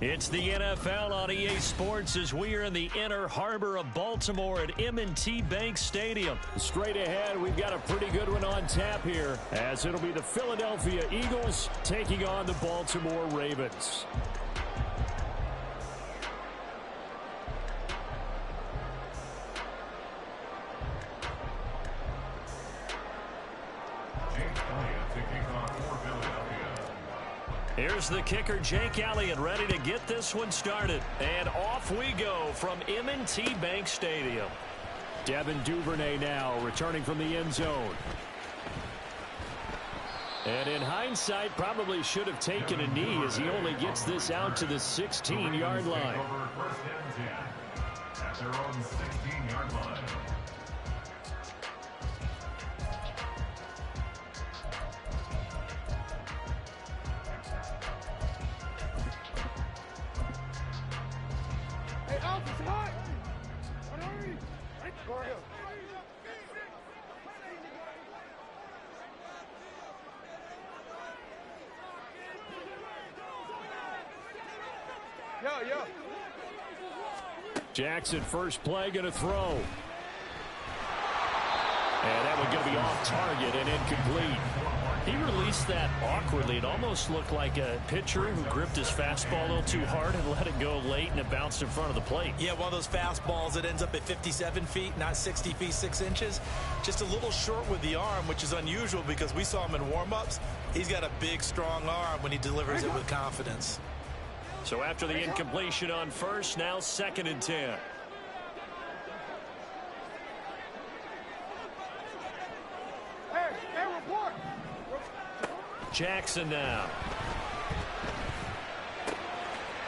It's the NFL on EA Sports as we are in the inner harbor of Baltimore at M&T Bank Stadium. Straight ahead, we've got a pretty good one on tap here, as it'll be the Philadelphia Eagles taking on the Baltimore Ravens. Here's the kicker, Jake Elliott, ready to get this one started. And off we go from M&T Bank Stadium. Devin Duvernay now returning from the end zone. And in hindsight, probably should have taken a knee as he only gets this out to the 16-yard line. At their own 16-yard line. Jackson, first play, going to throw. And that one going to be off target and incomplete. He released that awkwardly. It almost looked like a pitcher who gripped his fastball a little too hard and let it go late, and it bounced in front of the plate. Yeah, one of those fastballs that ends up at 57 feet, not 60 feet, 6 inches. Just a little short with the arm, which is unusual because we saw him in warm-ups. He's got a big, strong arm when he delivers it with confidence. So after the incompletion on first, now 2nd and 10. Jackson now.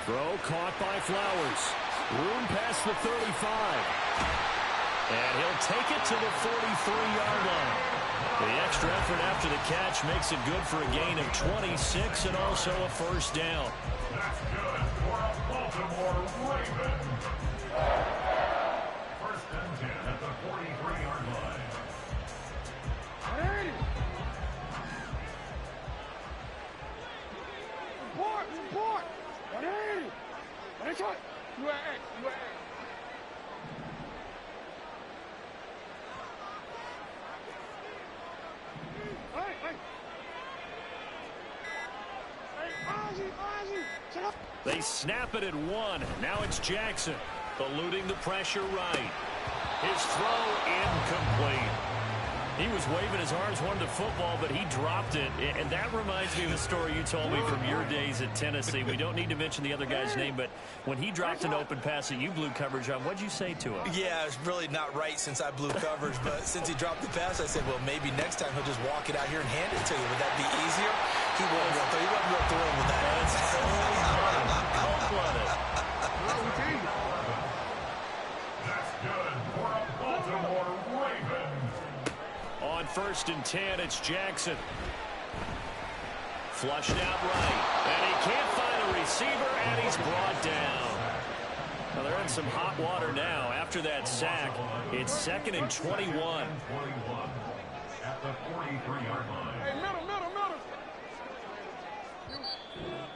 Throw caught by Flowers. Room past the 35. And he'll take it to the 43-yard line. The extra effort after the catch makes it good for a gain of 26 and also a first down. That's good for a Baltimore Ravens. First and 10 at the 43-yard line. Report! They snap it at 1. Now it's Jackson, eluding the pressure right. His throw incomplete. He was waving his arms, wanted the football, but he dropped it. And that reminds me of the story you told me from your days at Tennessee. We don't need to mention the other guy's name, but when he dropped an open pass that you blew coverage on, what'd you say to him? Yeah, it's really not right since I blew coverage, but since he dropped the pass, I said, well, maybe next time he'll just walk it out here and hand it to you. Would that be easier? He wasn't real thrilled with that. That's cold-blooded. That's good for a Baltimore Ravens. On 1st and 10, it's Jackson. Flushed out right. And he can't find a receiver, and he's brought down. Now they're in some hot water now after that sack. It's 2nd and 21. At the 43-yard line. Hey, middle.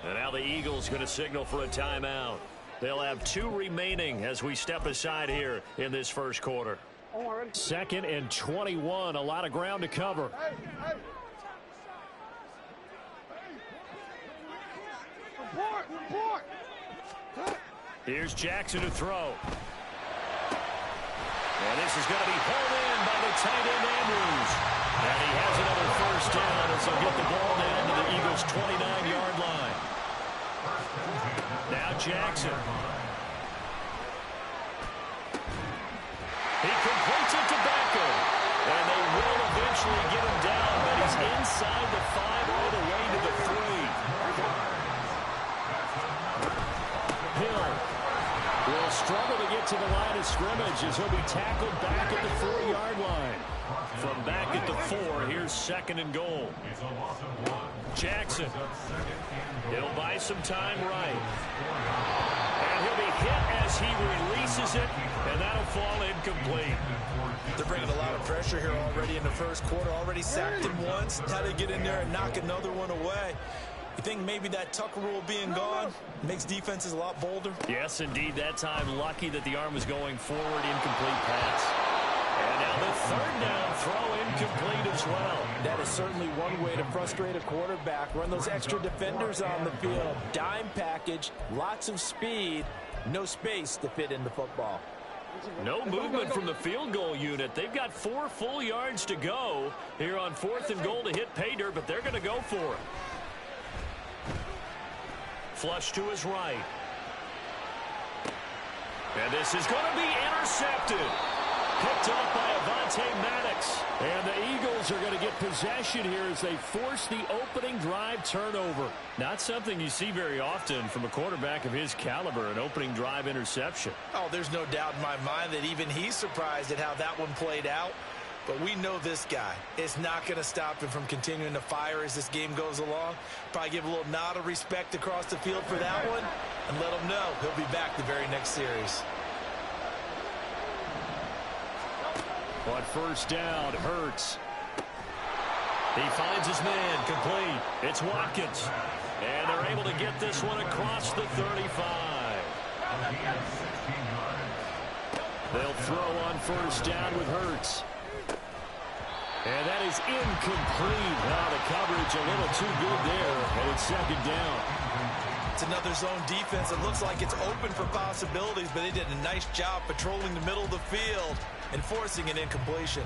And now the Eagles going to signal for a timeout. They'll have 2 remaining as we step aside here in this first quarter. 2nd and 21. A lot of ground to cover. Report! Here's Jackson to throw. And this is going to be hauled in by the tight end Andrews. And he has another first down as they'll get the ball down to the Eagles' 29-yard line. Now Jackson. He completes it to Beckham. And they will eventually get him down, but he's inside the 5 all the way to the 3. Hill will struggle to get to the line of scrimmage as he'll be tackled back at the 4-yard line. From back at the 4, here's 2nd and goal. Jackson. He'll buy some time right. And he'll be hit as he releases it, and that'll fall incomplete. They're bringing a lot of pressure here already in the first quarter. Already sacked him once. How to get in there and knock another one away. You think maybe that tuck rule being gone makes defenses a lot bolder? Yes, indeed. That time, lucky that the arm was going forward. Incomplete pass. And now the third down throw incomplete as well. That is certainly one way to frustrate a quarterback. Run those extra defenders on the field. Dime package, lots of speed, no space to fit in the football. No movement from the field goal unit. They've got 4 full yards to go here on 4th and goal to hit pay dirt, but they're going to go for it. Flush to his right. And this is going to be intercepted. Picked off by Avonte Maddox. And the Eagles are going to get possession here as they force the opening drive turnover. Not something you see very often from a quarterback of his caliber, an opening drive interception. Oh, there's no doubt in my mind that even he's surprised at how that one played out. But we know this guy is not going to stop him from continuing to fire as this game goes along. Probably give a little nod of respect across the field for that one and let him know he'll be back the very next series. On first down, Hurts. He finds his man, complete. It's Watkins. And they're able to get this one across the 35. They'll throw on first down with Hurts. And that is incomplete. Now the coverage a little too good there, and it's second down. It's another zone defense. It looks like it's open for possibilities, but they did a nice job patrolling the middle of the field and forcing an incompletion.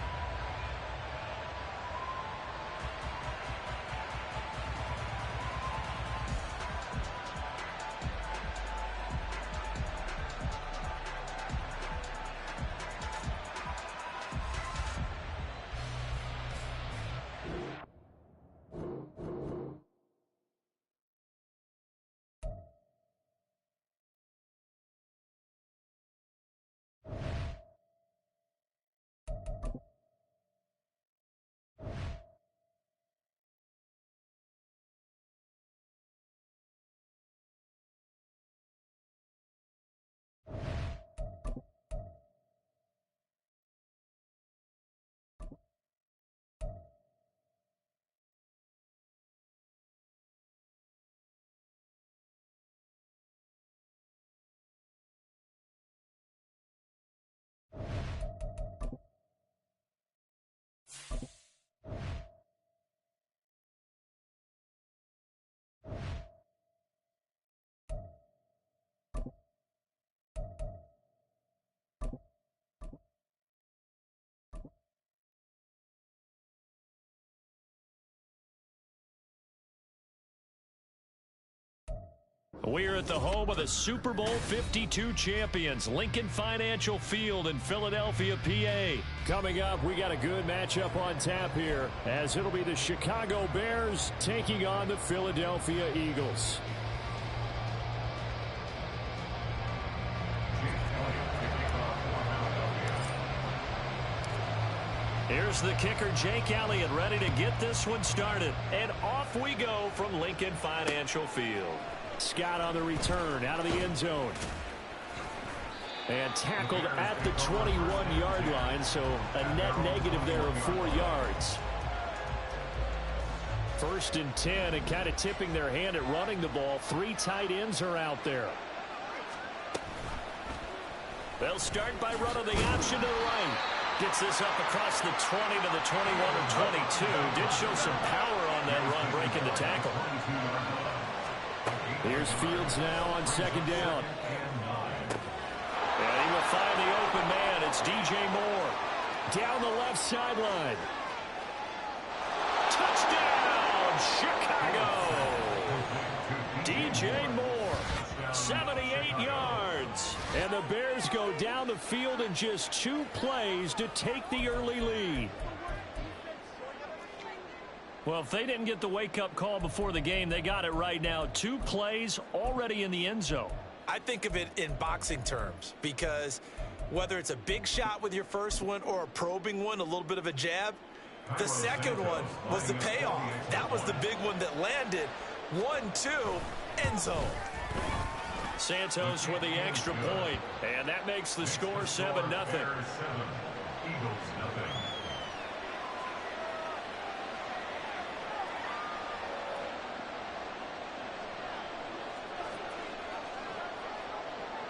We're at the home of the Super Bowl 52 champions, Lincoln Financial Field in Philadelphia, PA. Coming up, we got a good matchup on tap here, as it'll be the Chicago Bears taking on the Philadelphia Eagles. Here's the kicker, Jake Elliott, ready to get this one started. And off we go from Lincoln Financial Field. Scott on the return, out of the end zone. And tackled at the 21-yard line, so a net negative there of 4 yards. 1st and 10, and kind of tipping their hand at running the ball. 3 tight ends are out there. They'll start by running the option to the right. Gets this up across the 20 to the 21 or 22. Did show some power on that run, breaking the tackle. Here's Fields now on 2nd down. And he will find the open man. It's DJ Moore. Down the left sideline. Touchdown, Chicago! DJ Moore, 78 yards. And the Bears go down the field in just 2 plays to take the early lead. Well, if they didn't get the wake-up call before the game, they got it right now. 2 plays already in the end zone. I think of it in boxing terms, because whether it's a big shot with your first one or a probing one, a little bit of a jab, the second one was the payoff. That was the big one that landed. 1-2, end zone. Santos with the extra point, and that makes the score 7-0. Eagles nothing.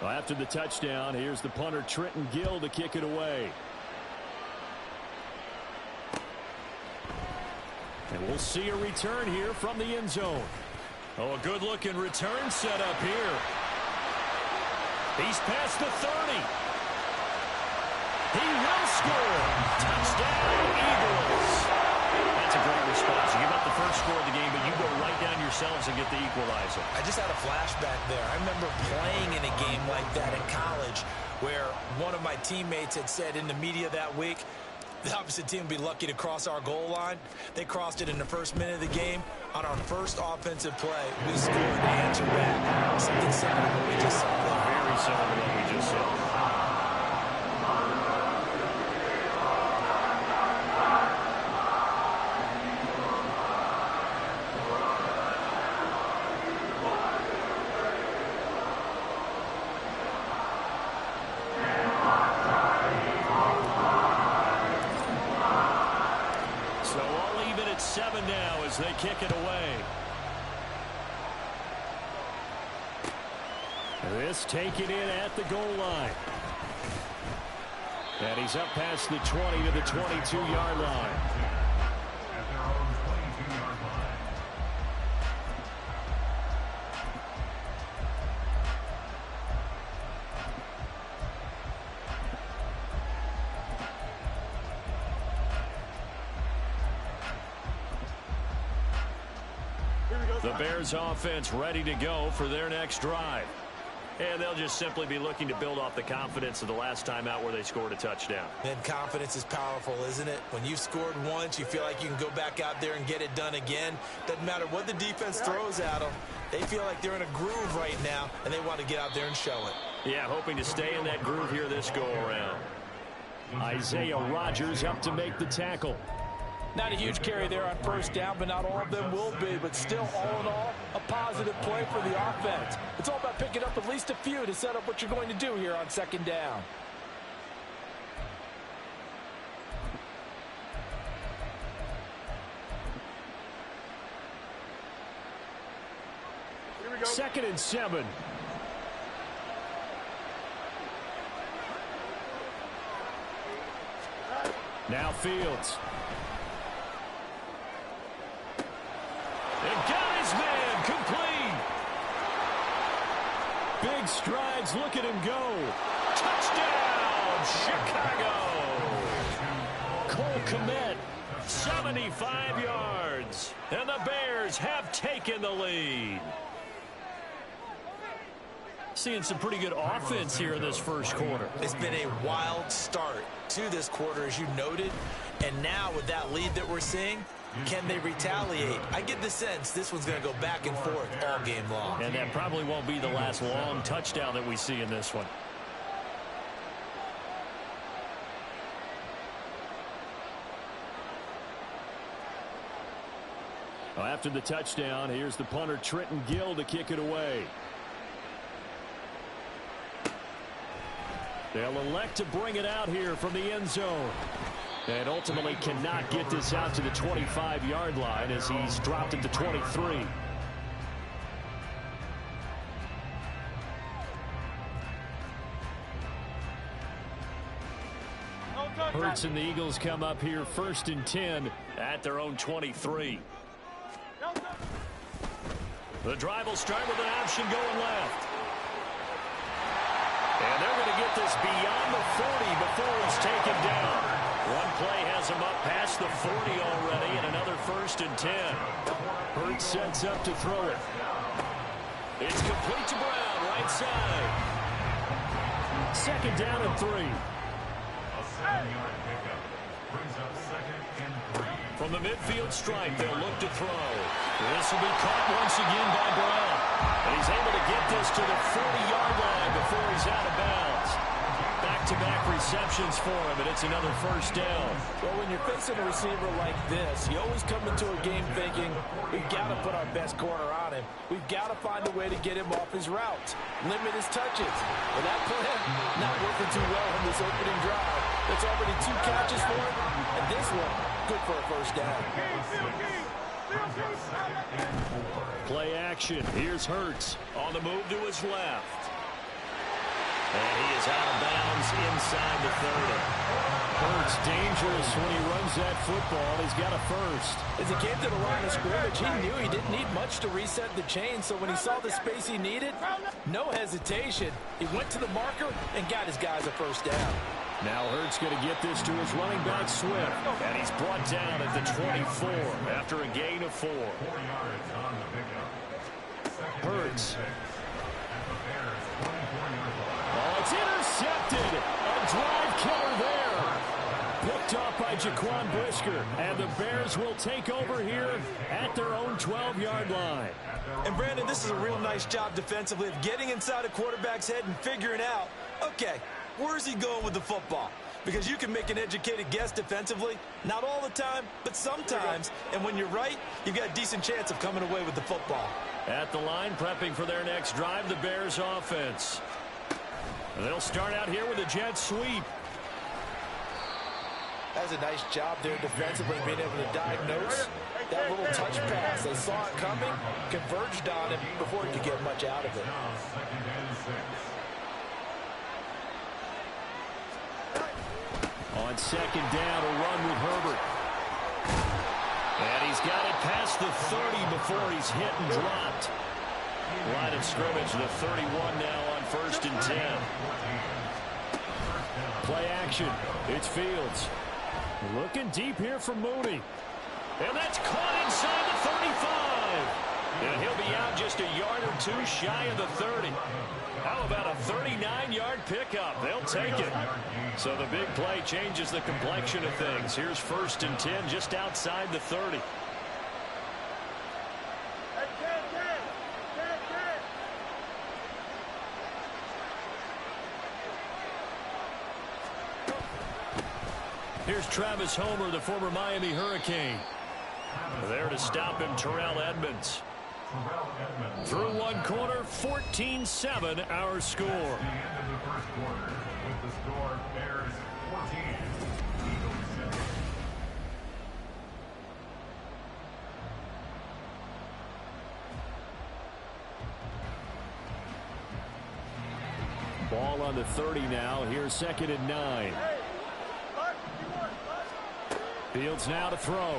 Well, after the touchdown, here's the punter Trenton Gill to kick it away. And we'll see a return here from the end zone. Oh, a good-looking return set up here. He's past the 30. He will score. Touchdown, Eagles. That's a great response. You give up the first score of the game, but you go right down yourselves and get the equalizer. I just had a flashback there. I remember playing in a game like that in college where one of my teammates had said in the media that week, the opposite team would be lucky to cross our goal line. They crossed it in the first minute of the game. On our first offensive play, we scored to answer back. Something similar to what we just saw there. Very similar to what we just saw. They kick it away. This taken in at the goal line. And he's up past the 20 to the 22-yard line. At their own 22-yard line. The Bears offense ready to go for their next drive. And they'll just simply be looking to build off the confidence of the last time out where they scored a touchdown. Then confidence is powerful, isn't it? When you've scored once, you feel like you can go back out there and get it done again. Doesn't matter what the defense throws at them. They feel like they're in a groove right now, and they want to get out there and show it. Yeah, hoping to stay in that groove here this go-around. Isaiah Rodgers up to make the tackle. Not a huge carry there on first down, but not all of them will be. But still, all in all, a positive play for the offense. It's all about picking up at least a few to set up what you're going to do here on second down. Here we go. 2nd and 7. Now Fields. And got his man complete. Big strides. Look at him go. Touchdown, Chicago. Cole Kmet, 75 yards. And the Bears have taken the lead. Seeing some pretty good offense here in this first quarter. It's been a wild start to this quarter, as you noted. And now with that lead that we're seeing, can they retaliate? I get the sense this one's going to go back and forth all game long. And that probably won't be the last long touchdown that we see in this one. Well, after the touchdown, here's the punter Trenton Gill to kick it away. They'll elect to bring it out here from the end zone. And ultimately cannot get this out to the 25-yard line as he's dropped at the 23. Hurts and the Eagles come up here 1st and 10 at their own 23. The drive will start with an option going left. And they're going to get this beyond the 40 before he's taken down. One play has him up past the 40 already, and another 1st and 10. Hurts sets up to throw it. It's complete to Brown, right side. 2nd down and 3. A 7-yard pickup brings up 2nd and 3. From the midfield stripe, they'll look to throw. This will be caught once again by Brown. And he's able to get this to the 40-yard line before he's out of bounds. Back-to-back receptions for him, and it's another 1st down. Well, when you're facing a receiver like this, you always come into a game thinking, we've got to put our best corner on him. We've got to find a way to get him off his route, limit his touches. But that plan, not working too well in this opening drive. That's already 2 catches for him, and this one, good for a 1st down. Play action. Here's Hurts on the move to his left. And he is out of bounds inside the 30. Hurts dangerous when he runs that football. He's got a first. As he came to the line of scrimmage, he knew he didn't need much to reset the chain, so when he saw the space he needed, no hesitation. He went to the marker and got his guys a first down. Now Hurts going to get this to his running back, Swift. And he's brought down at the 24 after a gain of 4. 4 yards on the pickup. Hurts. Oh, it's intercepted. A drive killer there. Picked off by Jaquan Brisker. And the Bears will take over here at their own 12-yard line. And, Brandon, this is a real nice job defensively of getting inside a quarterback's head and figuring out, okay, where's he going with the football? Because you can make an educated guess defensively. Not all the time, but sometimes. And when you're right, you've got a decent chance of coming away with the football. At the line, prepping for their next drive, the Bears offense. They'll start out here with a jet sweep. That's a nice job there defensively, being able to diagnose that little touch pass. They saw it coming, converged on it before he could get much out of it. On second down, a run with Herbert. And he's got it past the 30 before he's hit and dropped. Line of scrimmage, the 31 now on 1st and 10. Play action. It's Fields. Looking deep here for Mooney. And that's caught inside the 35. And he'll be out just a yard or two shy of the 30. How about a 39-yard pickup? They'll take it. So the big play changes the complexion of things. Here's 1st and 10 just outside the 30. Here's Travis Homer, the former Miami Hurricane. There to stop him, Terrell Edmunds. Through one quarter, 14-7 our score. The end of the first quarter with the score Bears 14, Eagles 7. Ball on the 30 now. Here's 2nd and 9. Fields now to throw.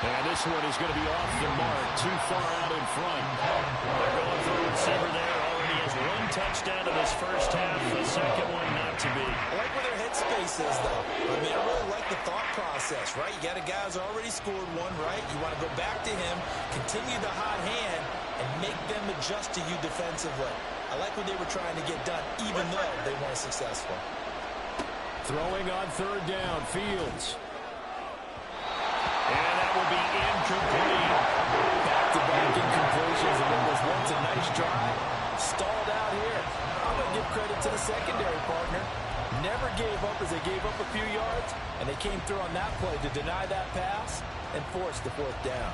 And this one is going to be off the mark, too far out in front. They're going for a receiver there. Already has 1 touchdown in this first half. The second one not to be. I like where their headspace is, though. I mean, I really like the thought process, right? You got a guy who's already scored one, right? You want to go back to him, continue the hot hand, and make them adjust to you defensively. I like what they were trying to get done, even though they weren't successful. Throwing on 3rd down, Fields. And that will be incomplete. Back-to-back incompletions, and it was once a nice drive. Stalled out here. I'm going to give credit to the secondary partner. Never gave up as they gave up a few yards, and they came through on that play to deny that pass and force the 4th down.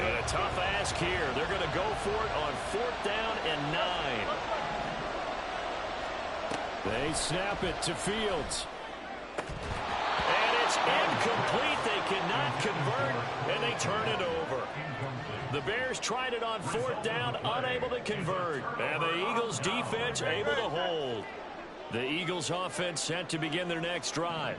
And a tough ask here. They're going to go for it on 4th down and 9. They snap it to Fields. And it's incomplete. They cannot convert, and they turn it over. The Bears tried it on 4th down, unable to convert. And the Eagles defense able to hold. The Eagles offense set to begin their next drive.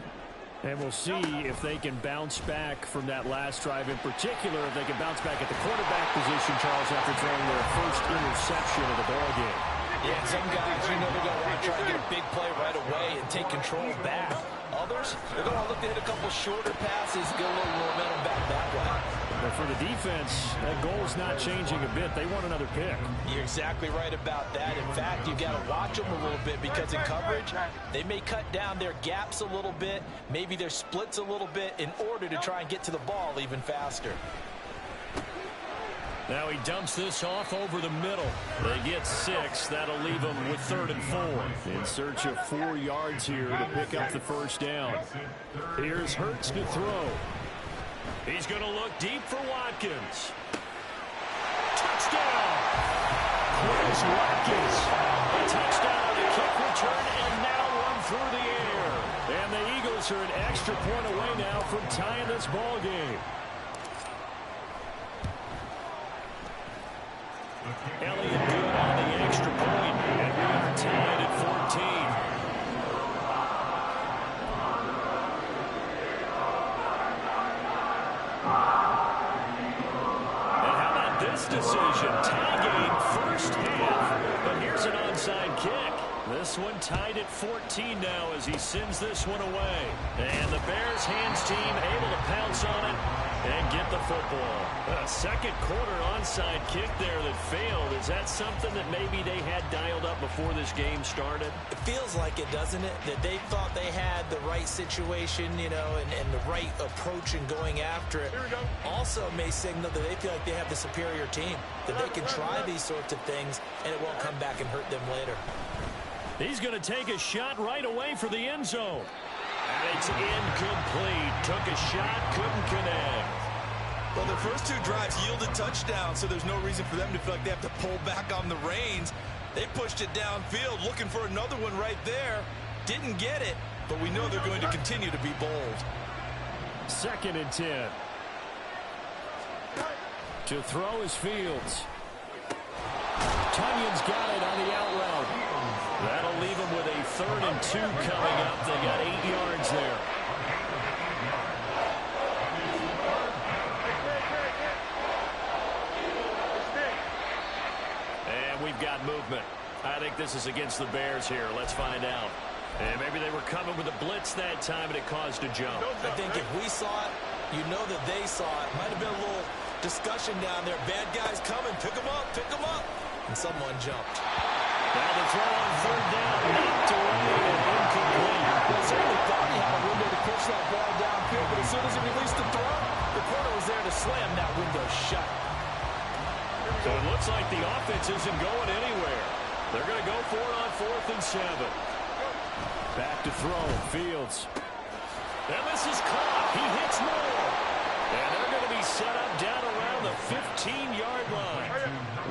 And we'll see if they can bounce back from that last drive, in particular, if they can bounce back at the quarterback position, Charles, after throwing their first interception of the ballgame. Yeah, some guys, you know, they're going to want to try to get a big play right away and take control back. Others, they're going to look to hit a couple shorter passes, get a little momentum back that way. But for the defense, that goal's not changing a bit. They want another pick. You're exactly right about that. In fact, you've got to watch them a little bit because in coverage, they may cut down their gaps a little bit, maybe their splits a little bit in order to try and get to the ball even faster. Now he dumps this off over the middle. They get 6. That'll leave them with 3rd and 4. In search of 4 yards here to pick up the first down. Here's Hurts to throw. He's going to look deep for Watkins. Touchdown! Quez Watkins. A touchdown on the kick return, and now one through the air. And the Eagles Bears are an extra point away now from tying this ball game. Elliott good on the extra point, and we are tied at 14. And how about this decision? Tie game first half, but here's an onside kick. This one tied at 14 now as he sends this one away. And the Bears hands team able to pounce on it and get the football. A second quarter onside kick there that failed. Is that something that maybe they had dialed up before this game started? It feels like it, doesn't it? That they thought they had the right situation, you know, and the right approach in going after it. Also may signal that they feel like they have the superior team, that they can try these sorts of things and it won't come back and hurt them later. He's going to take a shot right away for the end zone. And it's incomplete. Took a shot, couldn't connect. Well, their first two drives yielded touchdowns, so there's no reason for them to feel like they have to pull back on the reins. They pushed it downfield, looking for another one right there. Didn't get it, but we know they're going to continue to be bold. 2nd and 10. To throw is Fields. Tunyon's got it on the out route. That'll leave them with a 3rd and 2 coming up. They got 8 yards there. And we've got movement. I think this is against the Bears here. Let's find out. And maybe they were coming with a blitz that time and it caused a jump. I think if we saw it, you know that they saw it. Might have been a little discussion down there. Bad guys coming. Pick them up. Pick them up. And someone jumped. Now the throw on 3rd down. Knocked away and incomplete. Well, certainly thought he had a window to push that ball downfield, but as soon as he released the throw, the corner was there to slam that window shut. So it looks like the offense isn't going anywhere. They're going to go for it on 4th and 7. Back to throw. Fields. And this is caught. He hits more. And they're going to be set up down around the 15-yard line.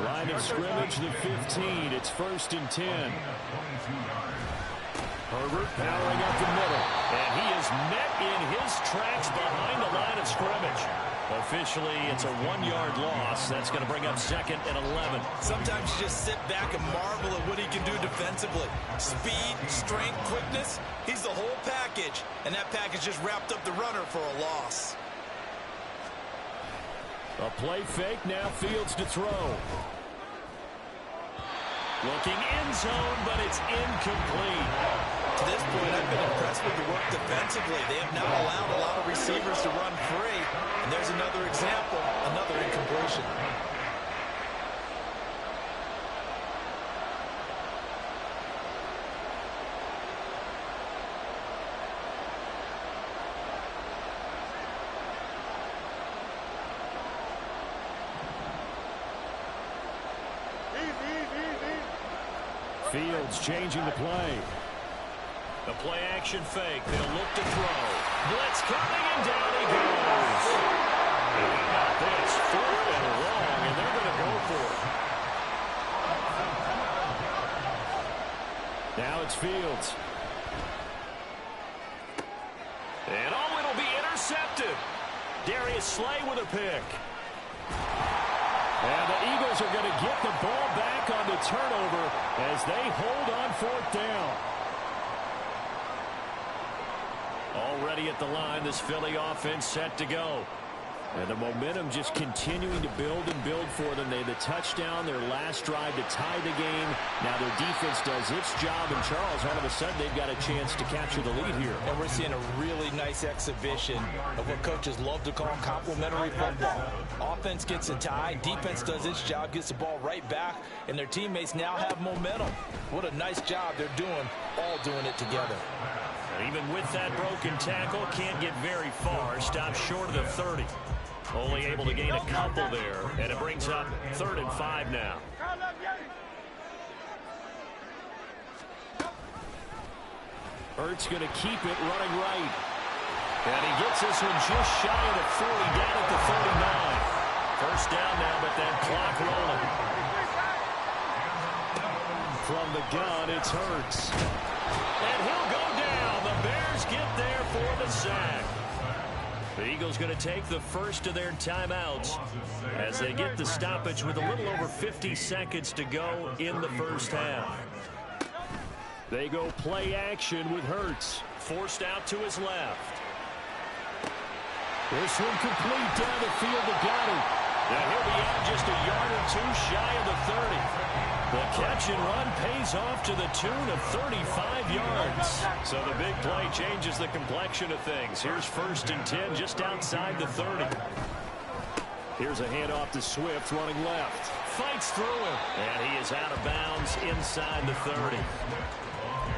Line of scrimmage, the 15. It's 1st and 10. Herbert powering up the middle. And he is met in his tracks behind the line of scrimmage. Officially, it's a 1-yard loss. That's going to bring up 2nd and 11. Sometimes you just sit back and marvel at what he can do defensively. Speed, strength, quickness. He's the whole package. And that package just wrapped up the runner for a loss. A play fake, now Fields to throw. Looking end zone, but it's incomplete. To this point, I've been impressed with the work defensively. They have not allowed a lot of receivers to run free. And there's another example, another incompletion. Fields changing the play. The play action fake. They'll look to throw. Blitz coming and down he goes. And how about this? 4th and long, and they're going to go for it. Now it's Fields. And oh, it'll be intercepted. Darius Slay with a pick. And the Eagles are going to get the ball back on the turnover as they hold on 4th down. Already at the line, this Philly offense set to go. And the momentum just continuing to build and build for them. They had the touchdown, their last drive to tie the game. Now their defense does its job, and Charles, all of a sudden, they've got a chance to capture the lead here. And we're seeing a really nice exhibition of what coaches love to call complementary football. Offense gets a tie, defense does its job, gets the ball right back, and their teammates now have momentum. What a nice job they're doing, all doing it together. And even with that broken tackle, can't get very far. Stops short of the 30. Only able to gain a couple there, and it brings up 3rd and 5 now. Ertz going to keep it running right. And he gets this one just shy of the 40, down at the 39. First down now, but that clock rolling. From the gun, it's Hurts. And he'll go down. The Bears get there for sack. The Eagles going to take the first of their timeouts as they get the stoppage with a little over 50 seconds to go in the first half. They go play action with Hurts. Forced out to his left. This one complete down the field to Goddard. Now he'll be out just a yard or two shy of the 30. The catch and run pays off to the tune of 35 yards. So the big play changes the complexion of things. Here's 1st and 10 just outside the 30. Here's a handoff to Swift running left. Fights through him. And he is out of bounds inside the 30.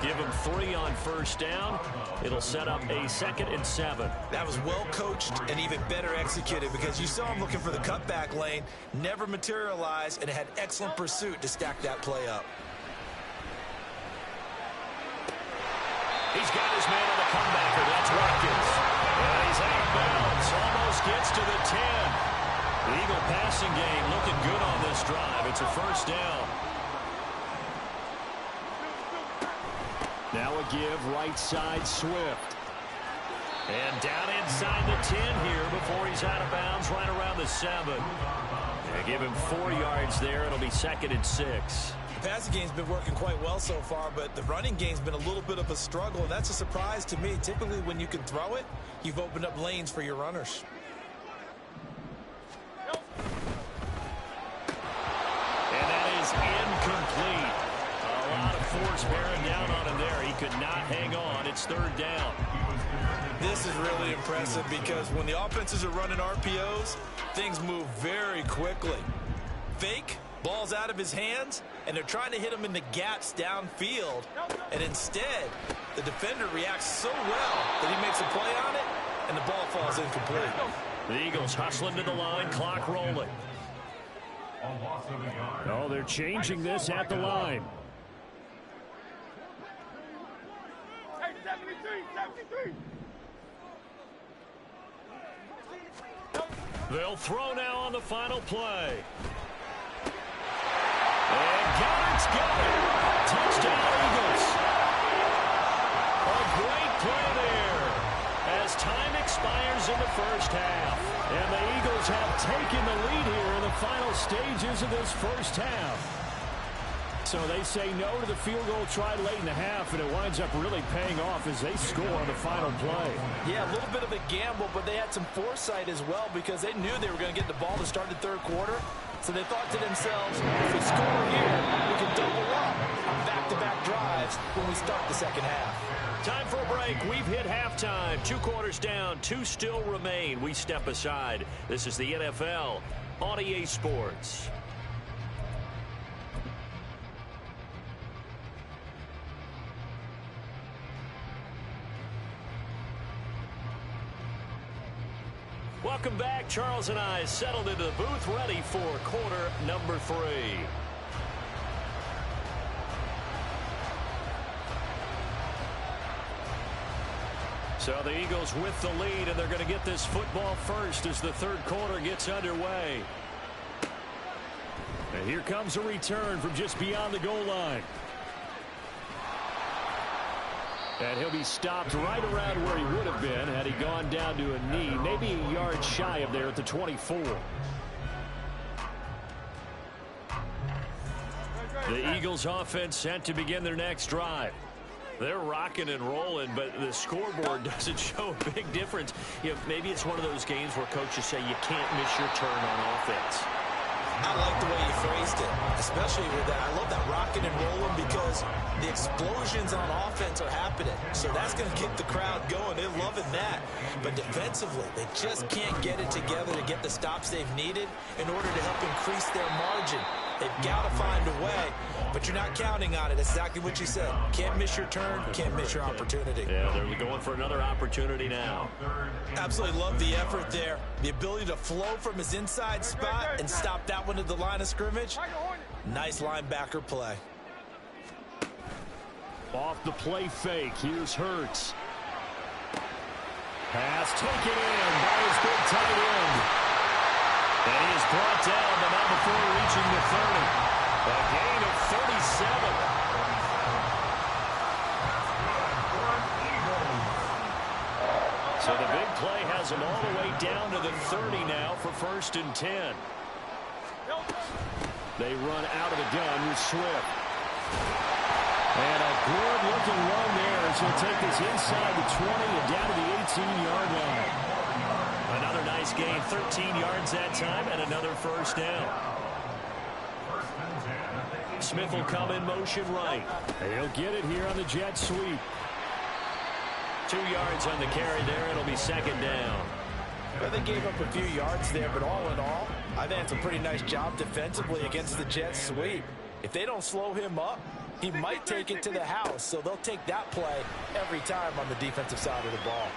Give him 3 on 1st down. It'll set up a 2nd and 7. That was well coached and even better executed because you saw him looking for the cutback lane, never materialized, and had excellent pursuit to stack that play up. He's got his man on the comebacker. That's Watkins. And he's out of bounds. Almost gets to the 10. The Eagle passing game looking good on this drive. It's a 1st down. Now a give right side Swift. And down inside the 10 here before he's out of bounds right around the 7. They give him 4 yards there. It'll be 2nd and 6. The passing game's been working quite well so far, but the running game's been a little bit of a struggle, and that's a surprise to me. Typically, when you can throw it, you've opened up lanes for your runners. And that is incomplete. A lot of force bearing down on him there. He could not hang on. It's 3rd down. This is really impressive because when the offenses are running RPOs, things move very quickly. Fake, ball's out of his hands, and they're trying to hit him in the gaps downfield. And instead, the defender reacts so well that he makes a play on it, and the ball falls incomplete. The Eagles hustling to the line, clock rolling. Oh, they're changing this at the line. 73. They'll throw now on the final play. And Goddard's got it. Touchdown, Eagles. A great play there as time expires in the first half. And the Eagles have taken the lead here in the final stages of this first half. So they say no to the field goal try late in the half, and it winds up really paying off as they score on the final play. Yeah, a little bit of a gamble, but they had some foresight as well because they knew they were going to get the ball to start the 3rd quarter. So they thought to themselves, if we score here, we can double up on back-to-back drives when we start the 2nd half. Time for a break. We've hit halftime. 2 quarters down, 2 still remain. We step aside. This is the NFL on EA Sports. Welcome back. Charles and I settled into the booth, ready for quarter number 3. So the Eagles with the lead, and they're going to get this football first as the 3rd quarter gets underway. And here comes a return from just beyond the goal line. And he'll be stopped right around where he would have been had he gone down to a knee, maybe a yard shy of there at the 24. The Eagles offense set to begin their next drive. They're rocking and rolling, but the scoreboard doesn't show a big difference. You know, maybe it's one of those games where coaches say you can't miss your turn on offense. I like the way you phrased it, especially with that. I love that rocking and rolling because the explosions on offense are happening. So that's going to get the crowd going. They're loving that. But defensively, they just can't get it together to get the stops they've needed in order to help increase their margin. They've got to find a way, but you're not counting on it. That's exactly what you said. Can't miss your turn, can't miss your opportunity. Yeah, they're going for another opportunity now. Absolutely love the effort there. The ability to flow from his inside spot and stop that one at the line of scrimmage. Nice linebacker play. Off the play fake, here's Hurts. Pass taken in by his big tight end. And he is brought down, but not before reaching the 30. A gain of 37. So the big play has them all the way down to the 30 now for 1st and 10. They run out of the gun with Swift. And a good-looking run there as he'll take this inside the 20 and down to the 18-yard line. Another nice gain, 13 yards that time, and another 1st down. Smith will come in motion right. He'll get it here on the jet sweep. 2 yards on the carry there. It'll be 2nd down. Well, they gave up a few yards there, but all in all, I think it's a pretty nice job defensively against the jet sweep. If they don't slow him up, he might take it to the house, so they'll take that play every time on the defensive side of the ball.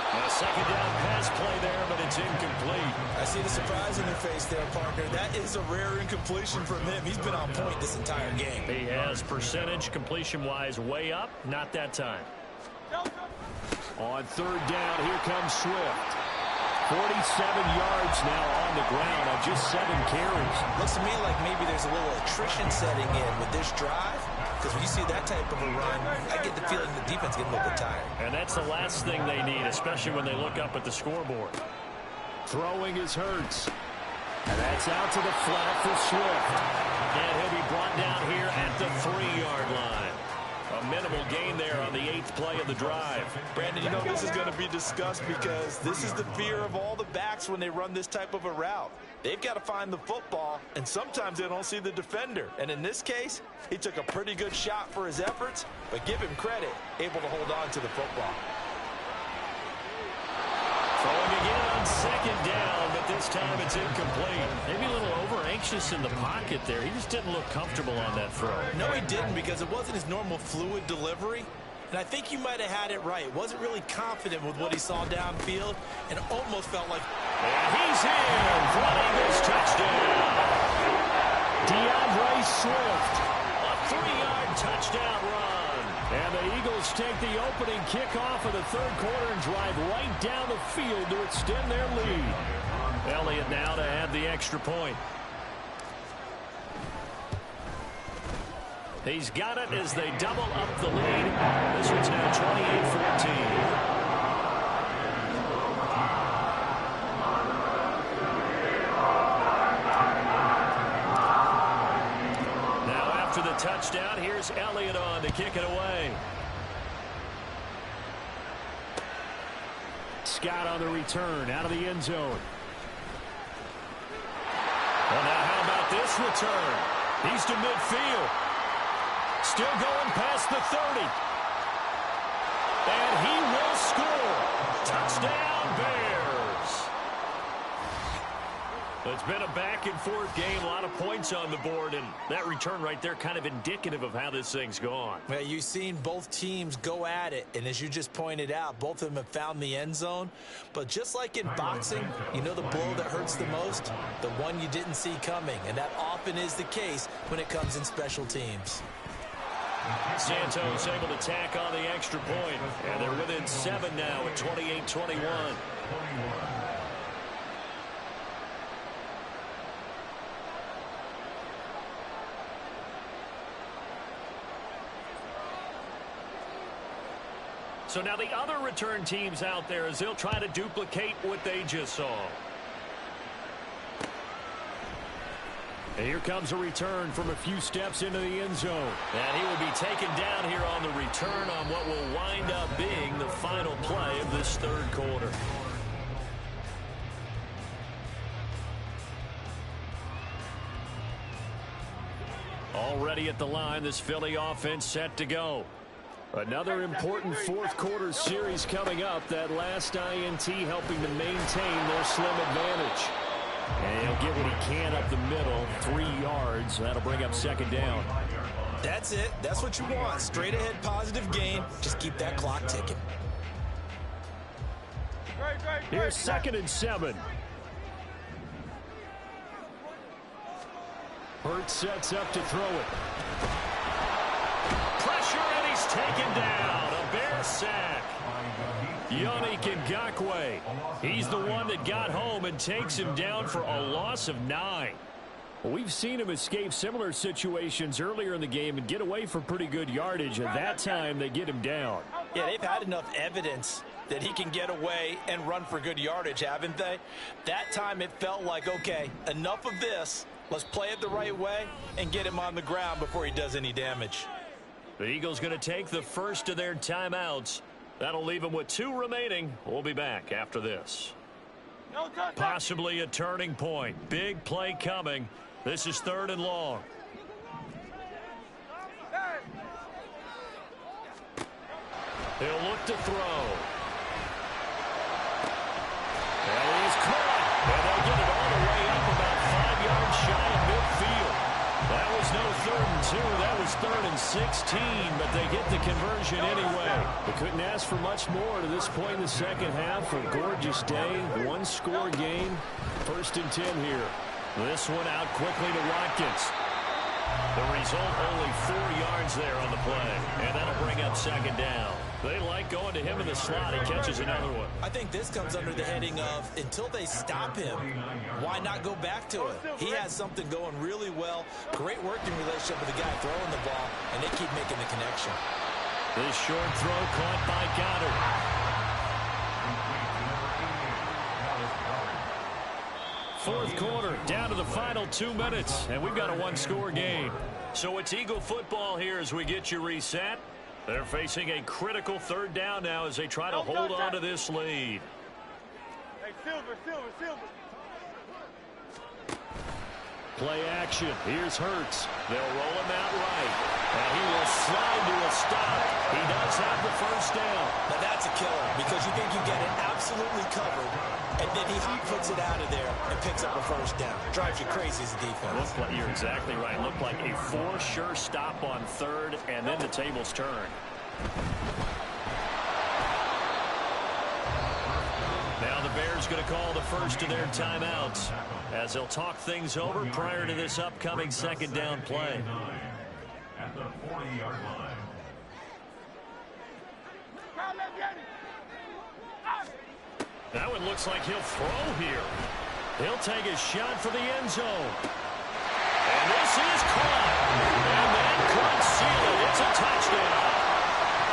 A 2nd down pass play there, but it's incomplete. I see the surprise in your face there, partner. That is a rare incompletion from him. He's been on point this entire game. He has percentage completion-wise way up. Not that time. On 3rd down, here comes Swift. 47 yards now on the ground on just 7 carries. Looks to me like maybe there's a little attrition setting in with this drive, because when you see that type of a run, I get the feeling the defense getting a little bit tired. And that's the last thing they need, especially when they look up at the scoreboard. Throwing is Hurts. And that's out to the flat for Swift. And he'll be brought down here at the 3-yard line. A minimal gain there on the 8th play of the drive. Brandon, you know this is going to be discussed because this is the fear of all the backs when they run this type of a route. They've got to find the football, and sometimes they don't see the defender. And in this case, he took a pretty good shot for his efforts, but give him credit, able to hold on to the football. Throwing again on 2nd down, but this time it's incomplete. Maybe a little over-anxious in the pocket there. He just didn't look comfortable on that throw. No, he didn't, because it wasn't his normal fluid delivery. And I think you might have had it right. Wasn't really confident with what he saw downfield and almost felt like... And he's in for an Eagles touchdown. DeAndre Swift, a 3-yard touchdown run. And the Eagles take the opening kickoff of the 3rd quarter and drive right down the field to extend their lead. Elliott now to add the extra point. He's got it as they double up the lead. This one's now 28-14. The touchdown. Here's Elliott on to kick it away. Scott on the return out of the end zone. Well, now how about this return? He's to midfield. Still going past the 30. And he will score. Touchdown, Bears. It's been a back-and-forth game, a lot of points on the board, and that return right there kind of indicative of how this thing's gone. Well, you've seen both teams go at it, and as you just pointed out, both of them have found the end zone. But just like in boxing, you know the blow that hurts the most? The one you didn't see coming, and that often is the case when it comes in special teams. Santos able to tack on the extra point, and they're within 7 now at 28-21. So now the other return teams out there as they'll try to duplicate what they just saw. And here comes a return from a few steps into the end zone. And he will be taken down here on the return on what will wind up being the final play of this 3rd quarter. Already at the line, this Philly offense set to go. Another important 4th quarter series coming up. That last INT helping to maintain their slim advantage. And he'll get what he can up the middle, 3 yards. That'll bring up 2nd down. That's it. That's what you want. Straight ahead positive gain. Just keep that clock ticking. Here's 2nd and 7. Hurts sets up to throw it. Pressure, and he's taken down. A Bear sack. Yannick Ngakoue. He's the one that got home and takes him down for a loss of 9. We've seen him escape similar situations earlier in the game and get away for pretty good yardage. At that time, they get him down. Yeah, they've had enough evidence that he can get away and run for good yardage, haven't they? That time it felt like, okay, enough of this. Let's play it the right way and get him on the ground before he does any damage. The Eagles going to take the first of their timeouts. That'll leave them with 2 remaining. We'll be back after this. Possibly a turning point. Big play coming. This is 3rd and long. He'll look to throw. And he's caught. And they'll get it all the way up about 5 yards shy of midfield. That was no 3rd and 2. That was 3rd and 16, but they get the conversion anyway. They couldn't ask for much more to this point in the second half. A gorgeous day, 1-score game. 1st and 10 here. This one out quickly to Watkins. The result, only 4 yards there on the play, and that'll bring up 2nd down. They like going to him in the slot. He catches another one. I think this comes under the heading of until they stop him, why not go back to it? He has something going really well. Great working relationship with the guy throwing the ball, and they keep making the connection. This short throw caught by Goddard. 4th quarter, down to the final 2 minutes, and we've got a 1-score game. So it's Eagle football here as we get you reset. They're facing a critical 3rd down now as they try to hold on to this lead. Hey, Silver. Play action. Here's Hurts. They'll roll him out right. And he will slide to a stop. He does have the 1st down. Now that's a killer because you think you get it absolutely covered, and then he puts it out of there and picks up a 1st down. Drives you crazy as a defense. You're exactly right. Looked like a for-sure stop on 3rd, and then the tables turn. Now the Bears going to call the first of their timeouts as they'll talk things over prior to this upcoming 2nd down play. At the 40-yard line. That one looks like he'll throw here. He'll take a shot for the end zone. And this is caught. And that could seal it. It's a touchdown.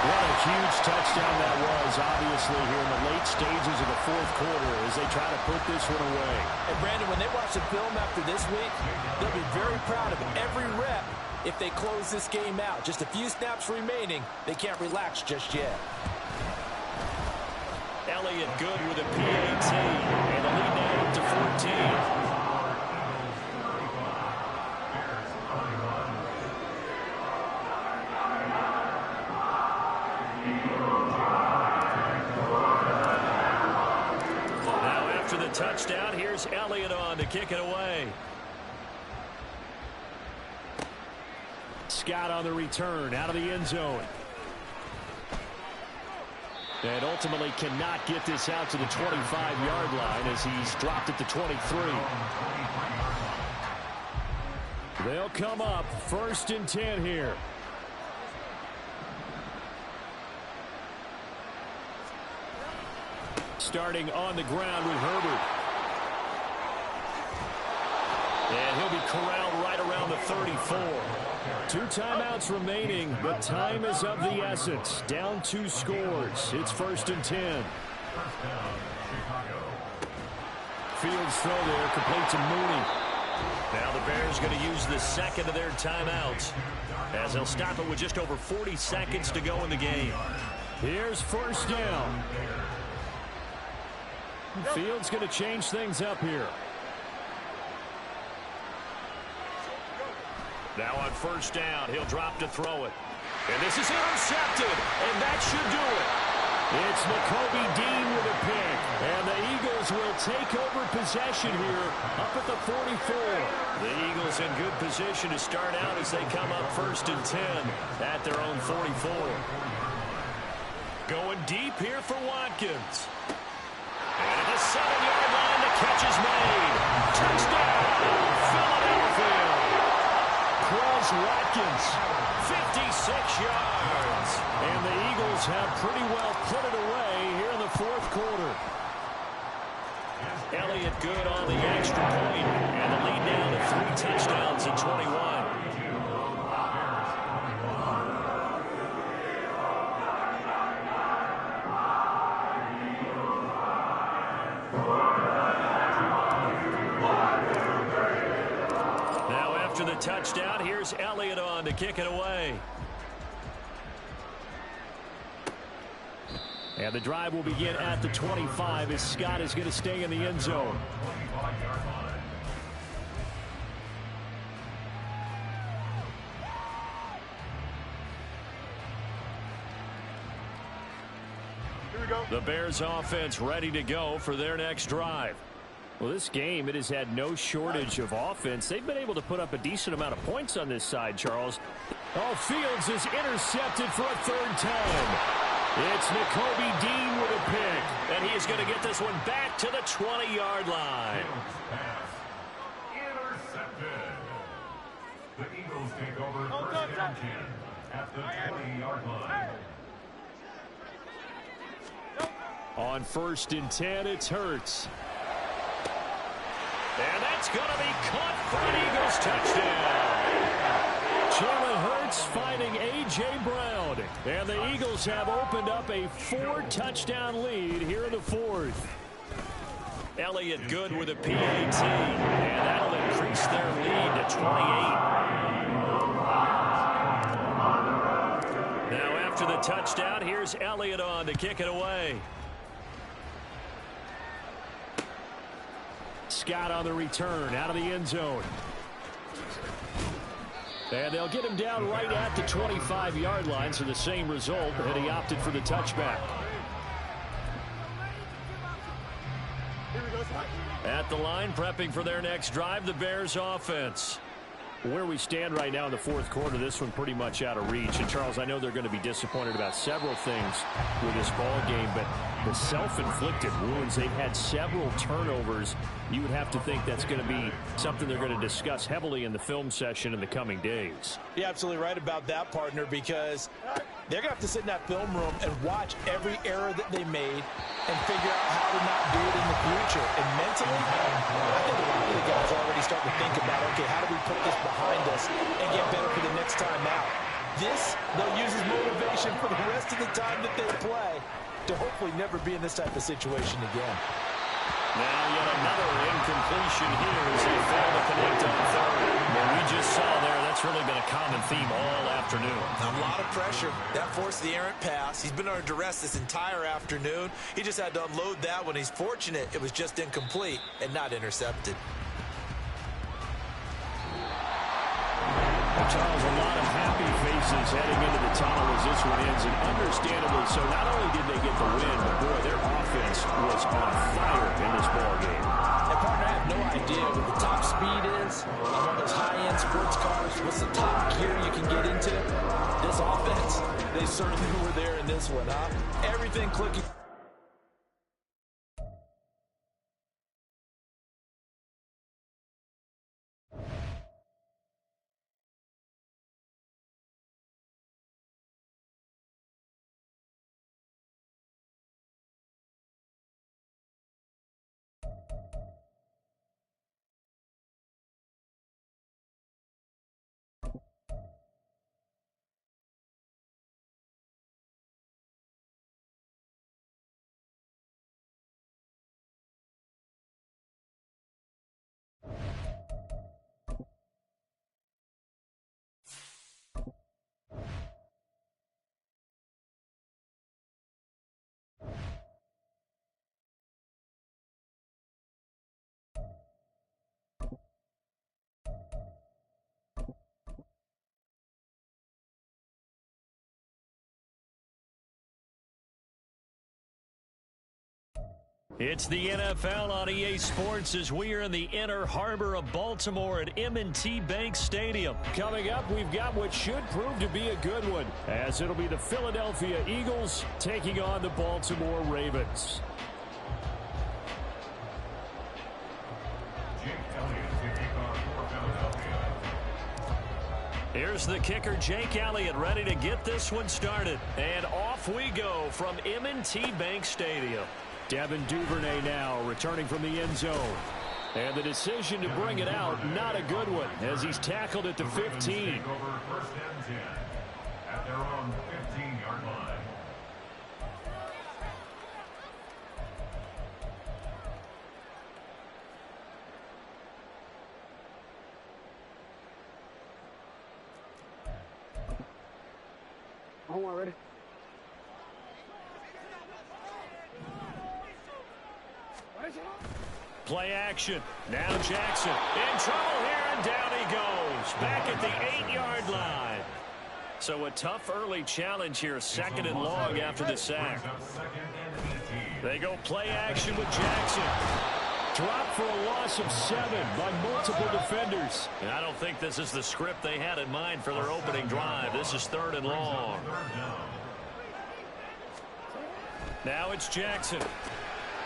What a huge touchdown that was, obviously, here in the late stages of the 4th quarter as they try to put this one away. And, Brandon, when they watch the film after this week, they'll be very proud of every rep if they close this game out. Just a few snaps remaining. They can't relax just yet. Elliott good with a PAT, and the lead now up to 14. Touchdown. Here's Elliott on to kick it away. Scott on the return out of the end zone. And ultimately cannot get this out to the 25-yard line as he's dropped at the 23. They'll come up 1st and 10 here. Starting on the ground with Herbert. And he'll be corralled right around the 34. 2 timeouts remaining, but time is of the essence. Down 2 scores. It's 1st and 10. Fields throw there, complete to Mooney. Now the Bears going to use the 2nd of their timeouts as they'll stop it with just over 40 seconds to go in the game. Here's 1st down. Fields going to change things up here. Now on 1st down, he'll drop to throw it. And this is intercepted, and that should do it. It's Nakobe Dean with a pick, and the Eagles will take over possession here up at the 44. The Eagles in good position to start out as they come up 1st and 10 at their own 44. Going deep here for Watkins. And at the 7-yard line, the catch is made. Touchdown, Philadelphia. Quez Watkins, 56 yards. And the Eagles have pretty well put it away here in the 4th quarter. Elliott good on the extra point, and the lead down to 3 touchdowns in 21. touchdown. Here's Elliott on to kick it away. And the drive will begin at the 25 as Scott is going to stay in the end zone. The Bears offense ready to go for their next drive. Well, this game, it has had no shortage of offense. They've been able to put up a decent amount of points on this side, Charles. Oh, Fields is intercepted for a third time. It's Nakobe Dean with a pick, and he is going to get this one back to the 20-yard line. Intercepted. The Eagles take over first and 10 at the 20-yard line. On 1st and 10, it's Hurts. And that's going to be caught for an Eagles touchdown. Jalen Hurts finding A.J. Brown. And the Eagles have opened up a 4-touchdown lead here in the 4th. Elliott good with a PAT. And that'll increase their lead to 28. Now after the touchdown, here's Elliott on to kick it away. Scott on the return out of the end zone. And they'll get him down right at the 25-yard line, so the same result, and he opted for the touchback. At the line, prepping for their next drive, the Bears offense. Where we stand right now in the 4th quarter, this one pretty much out of reach. And, Charles, I know they're going to be disappointed about several things with this ball game, but the self-inflicted wounds, they've had several turnovers. You would have to think that's going to be something they're going to discuss heavily in the film session in the coming days. You're absolutely right about that, partner, because they're going to have to sit in that film room and watch every error that they made and figure out how to not do it in the future. And mentally, I think a lot of the guys are already starting to think about, okay, how do we put this behind us and get better for the next time out? This, they'll use as motivation for the rest of the time that they play to hopefully never be in this type of situation again. Now yet another incompletion here as they fail to connect on third. Well, we just saw there, that's really been a common theme all afternoon. A lot of pressure. That forced the errant pass. He's been under duress this entire afternoon. He just had to unload that one. He's fortunate it was just incomplete and not intercepted. Charles, a lot of happy faces heading into the tunnel as this one ends, and understandably so. Not only did they get the win, but boy, their offense was on fire in this ball game. And partner, I have no idea what the top speed is on one of those high-end sports cars. What's the top gear you can get into? This offense, they certainly were there in this one, huh? Everything clicking. It's the NFL on EA Sports as we are in the inner harbor of Baltimore at M&T Bank Stadium. Coming up, we've got what should prove to be a good one, as it'll be the Philadelphia Eagles taking on the Baltimore Ravens. Here's the kicker, Jake Elliott, ready to get this one started. And off we go from M&T Bank Stadium. Devin Duvernay now returning from the end zone. And the decision to bring it out, not a good one, as he's tackled at the 15. Over 1st and 10 at their own 15-yard line. ready? Play action. Now Jackson in trouble here, and down he goes. Back at the 8-yard line. So a tough early challenge here, 2nd and long after the sack. They go play action with Jackson. Dropped for a loss of 7 by multiple defenders. And I don't think this is the script they had in mind for their opening drive. This is 3rd and long. Now it's Jackson.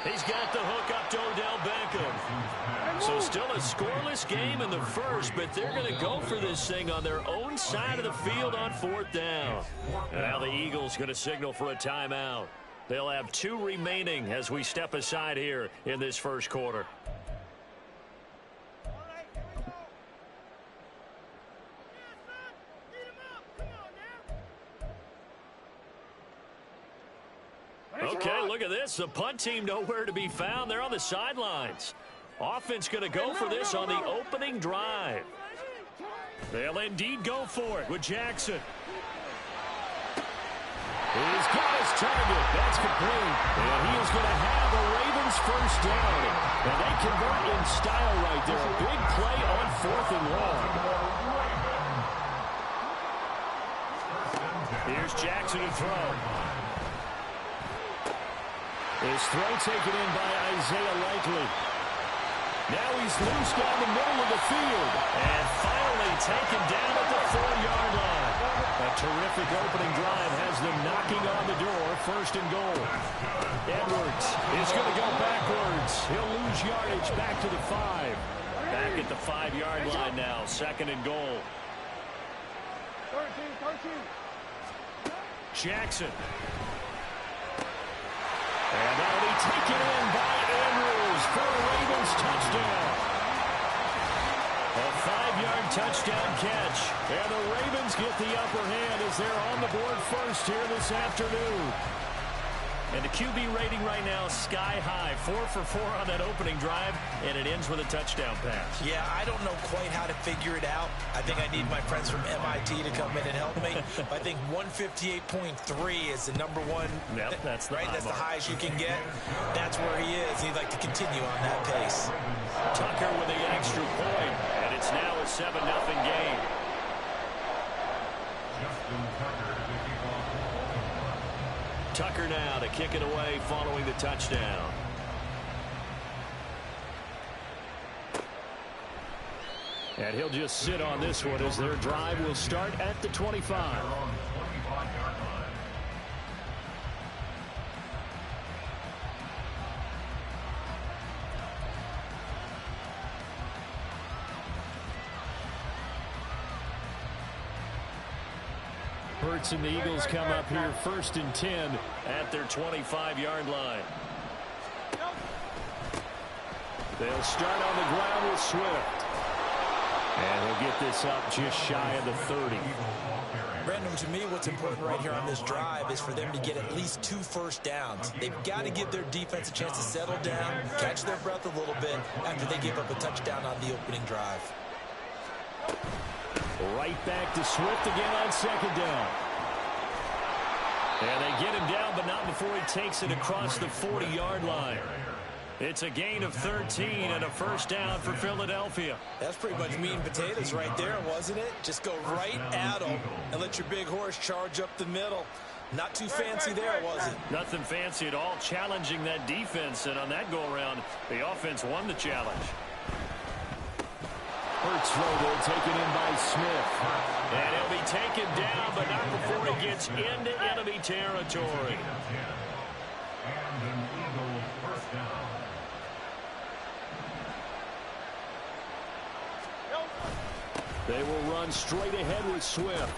He's got the hook up to Odell Beckham. So still a scoreless game in the first, but they're going to go for this thing on their own side of the field on 4th down. And now the Eagles going to signal for a timeout. They'll have 2 remaining as we step aside here in this first quarter. Okay, look at this. The punt team nowhere to be found. They're on the sidelines. Offense going to go for this on the opening drive. They'll indeed go for it with Jackson. He's got his target. That's complete. And he is going to have the Ravens first down. And they convert in style right there. A big play on 4th and long. Here's Jackson to throw. His throw taken in by Isaiah Likely. Now he's loose down the middle of the field. And finally taken down at the 4-yard line. A terrific opening drive has them knocking on the door. 1st and goal. Edwards is going to go backwards. He'll lose yardage back to the 5. Back at the 5-yard line now. 2nd and goal. 13. Jackson. And that'll be taken in by Andrews for a Ravens touchdown. A 5-yard touchdown catch. And the Ravens get the upper hand as they're on the board first here this afternoon. And the QB rating right now, sky high. 4 for 4 on that opening drive, and it ends with a touchdown pass. Yeah, I don't know quite how to figure it out. I think I need my friends from MIT to come in and help me. I think 158.3 is the number one. Yep, that's the right. That's mark. the highest you can get. That's where he is. He'd like to continue on that pace. Tucker with the extra point, and it's now a 7-0 game. Tucker now to kick it away following the touchdown. And he'll just sit on this one as their drive will start at the 25. Hurts and the Eagles come up here 1st and 10 at their 25-yard line. They'll start on the ground with Swift. And he'll get this up just shy of the 30. Brandon, to me, what's important right here on this drive is for them to get at least 2 first downs. They've got to give their defense a chance to settle down, catch their breath a little bit after they give up a touchdown on the opening drive. Right back to Swift again on 2nd down. And they get him down, but not before he takes it across the 40-yard line. It's a gain of 13 and a first down for Philadelphia. That's pretty much meat and potatoes right there, wasn't it? Just go right at them and let your big horse charge up the middle. Not too fancy there, was it? Nothing fancy at all, challenging that defense. And on that go-around, the offense won the challenge. Hurts throw there, taken in by Smith. And he'll be taken down, but not before he gets into enemy territory. And an Eagle first down. They will run straight ahead with Swift.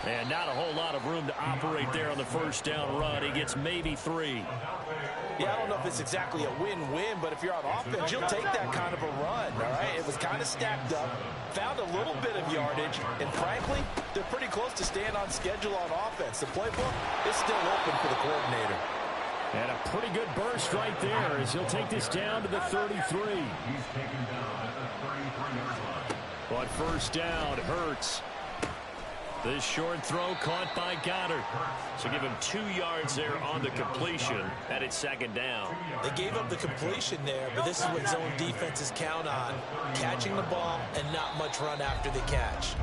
And not a whole lot of room to operate there on the first down run. He gets maybe 3. Yeah, I don't know if it's exactly a win-win, but if you're on offense, you'll take that kind of a run, all right? It was kind of stacked up, found a little bit of yardage, and frankly, they're pretty close to staying on schedule on offense. The playbook is still open for the coordinator. And a pretty good burst right there as he'll take this down to the 33. He's taken down at the 33-yard line. But first down, Hurts. This short throw caught by Goddard. So give him 2 yards there on the completion, and it's second down. They gave up the completion there, but this is what zone defenses count on. Catching the ball and not much run after the catch.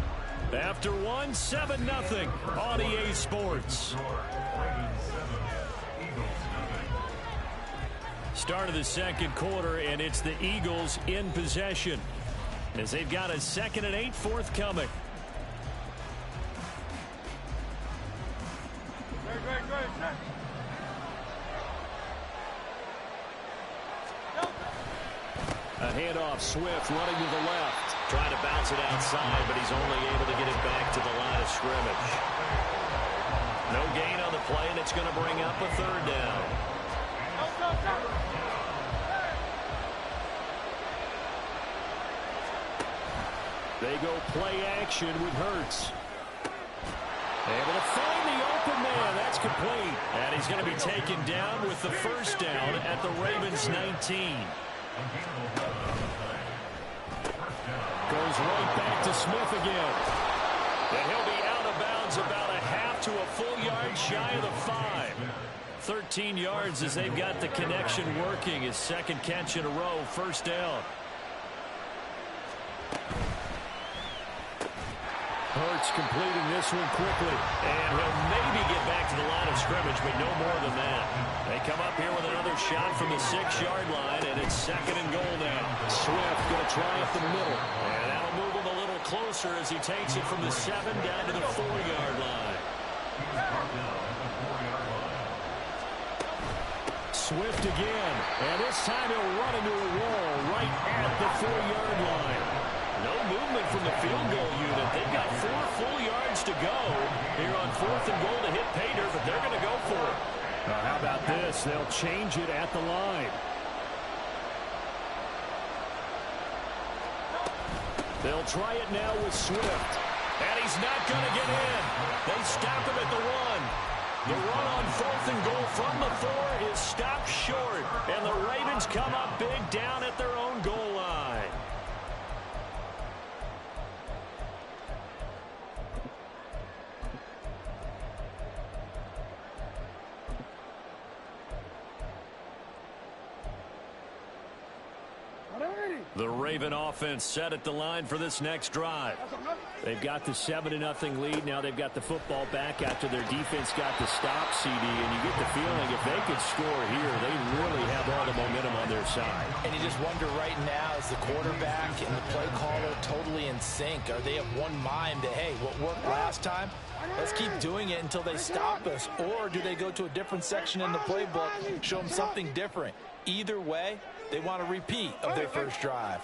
After 1, 7-0 on EA Sports. Start of the second quarter, and it's the Eagles in possession as they've got a 2nd and 8 forthcoming. A handoff, Swift running to the left. Trying to bounce it outside, but he's only able to get it back to the line of scrimmage. No gain on the play, and it's going to bring up a 3rd down. They go play action with Hurts. Able to find the open man. That's complete. And he's going to be taken down with the 1st down at the Ravens 19. Goes right back to Smith again. And he'll be out of bounds about a half to a full yard shy of the 5. 13 yards as they've got the connection working. His 2nd catch in a row, 1st down. Hurts completing this one quickly. And he'll maybe get back to the line of scrimmage, but no more than that. They come up here with another shot from the 6-yard line, and it's 2nd and goal now. Swift going to try up the middle. And that'll move him a little closer as he takes it from the 7 down to the 4-yard line. Swift again. And this time he'll run into a wall right at the 4-yard line. No movement from the field goal unit. They've got 4 full yards to go here on 4th and goal to hit Pater, but they're going to go for it. How about this? They'll change it at the line. They'll try it now with Swift. And he's not going to get in. They stop him at the 1. The run on 4th and goal from the 4 is stopped short. And the Ravens come up big down at their own goal line. The Raven offense set at the line for this next drive. They've got the 7-0 lead. Now they've got the football back after their defense got the stop, CD. And you get the feeling if they could score here, they really have all the momentum on their side. And you just wonder right now, is the quarterback and the play caller totally in sync? Are they of one mind that, hey, what worked last time, let's keep doing it until they stop us? Or do they go to a different section in the playbook, show them something different? Either way, they want a repeat of their first drive.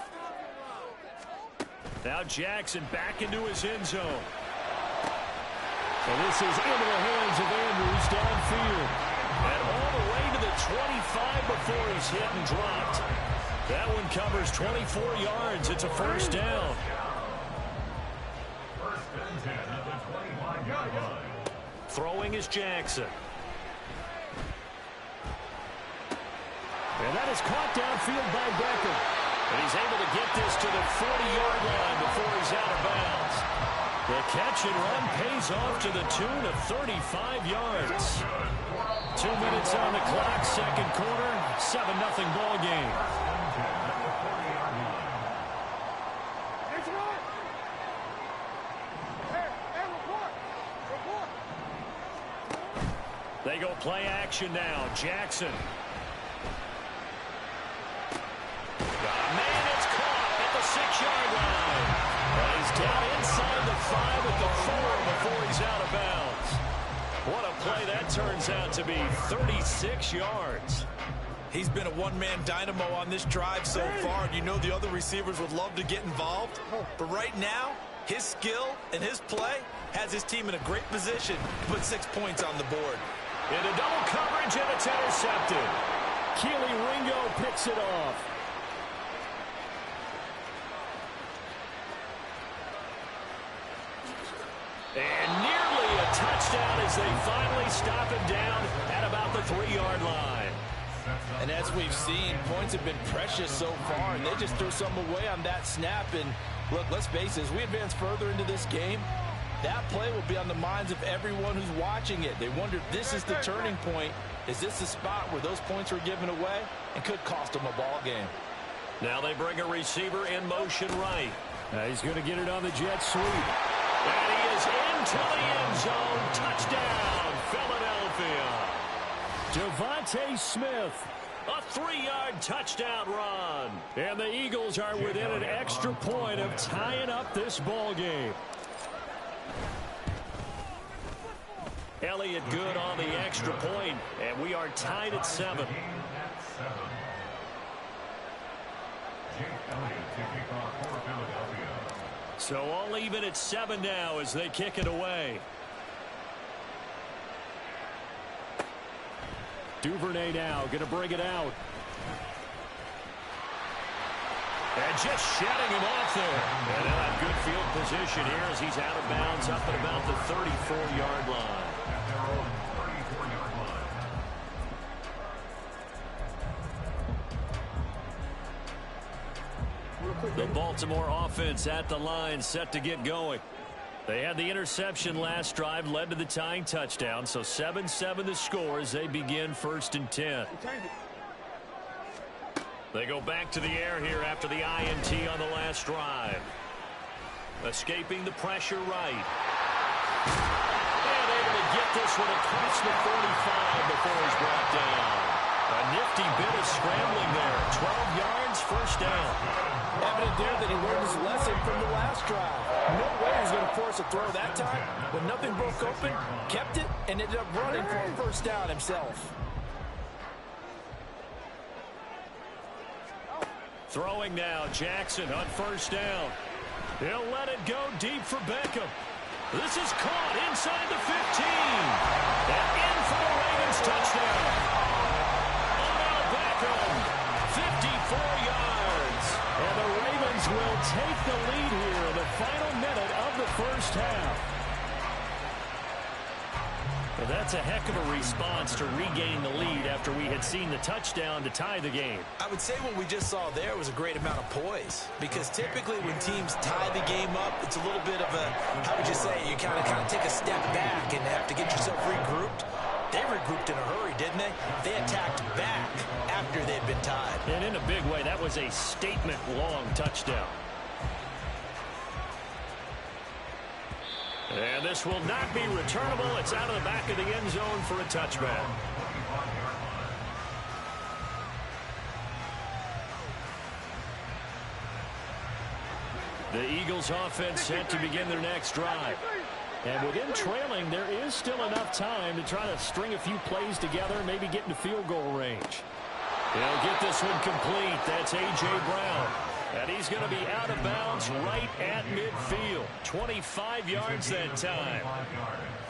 Now Jackson back into his end zone. So this is into the hands of Andrews downfield. And all the way to the 25 before he's hit and dropped. That one covers 24 yards. It's a 1st down. 1st and 10 at the 25-yard line. Throwing is Jackson. And that is caught downfield by Beckham. And he's able to get this to the 40-yard line before he's out of bounds. The catch and run pays off to the tune of 35 yards. 2 minutes on the clock, 2nd quarter, 7-0 ball game. They go play action now. Jackson. Man, it's caught at the 6-yard line. And he's down inside the 5 at the 4 before he's out of bounds. What a play that turns out to be, 36 yards. He's been a one-man dynamo on this drive so far, and you know the other receivers would love to get involved. But right now, his skill and his play has his team in a great position to put 6 points on the board. Into double coverage, and it's intercepted. Keely Ringo picks it off. And nearly a touchdown as they finally stop him down at about the 3-yard line. And as we've seen, points have been precious so far, and they just threw some away on that snap. And look, let's face it, as we advance further into this game, That play will be on the minds of everyone who's watching it. They wonder if this is the turning point. Is this the spot where those points were given away and could cost them a ball game? Now they bring a receiver in motion right. He's going to get it on the jet sweep. And he is into the end zone. Touchdown, Philadelphia. Devontae Smith. A 3-yard touchdown run. And the Eagles are within an extra point of tying up this ball game. Elliott good on the extra point, and we are tied at 7. So all even at 7 now as they kick it away. Duvernay now going to bring it out. And just shedding him off there. And they'll have good field position here as he's out of bounds up at about the 34-yard line. The Baltimore offense at the line, set to get going. They had the interception last drive, led to the tying touchdown. So 7-7 the score as they begin 1st and 10. They go back to the air here after the INT on the last drive. Escaping the pressure right. And able to get this one across the 45 before he's brought down. A nifty bit of scrambling there. 12 yards, 1st down. Evident there that he learned his lesson from the last drive. No way he was going to force a throw that time. When nothing broke open, kept it, and ended up running for a 1st down himself. Throwing now, Jackson on 1st down. He'll let it go deep for Beckham. This is caught inside the 15. And in for the Ravens touchdown. Odell Beckham, 54 yards. And the Ravens will take the lead here in the final minute of the 1st half. Well, that's a heck of a response to regain the lead after we had seen the touchdown to tie the game. I would say what we just saw there was a great amount of poise, because typically when teams tie the game up, it's a little bit of a, how would you say, you kind of take a step back and have to get yourself regrouped. They regrouped in a hurry, didn't they? They attacked back after they'd been tied. And in a big way, that was a statement-long touchdown. And this will not be returnable. It's out of the back of the end zone for a touchback. The Eagles offense set to begin their next drive. And within trailing, there is still enough time to try to string a few plays together and maybe get into field goal range. They'll get this one complete. That's A.J. Brown. And he's going to be out of bounds right at midfield. 25 yards that time.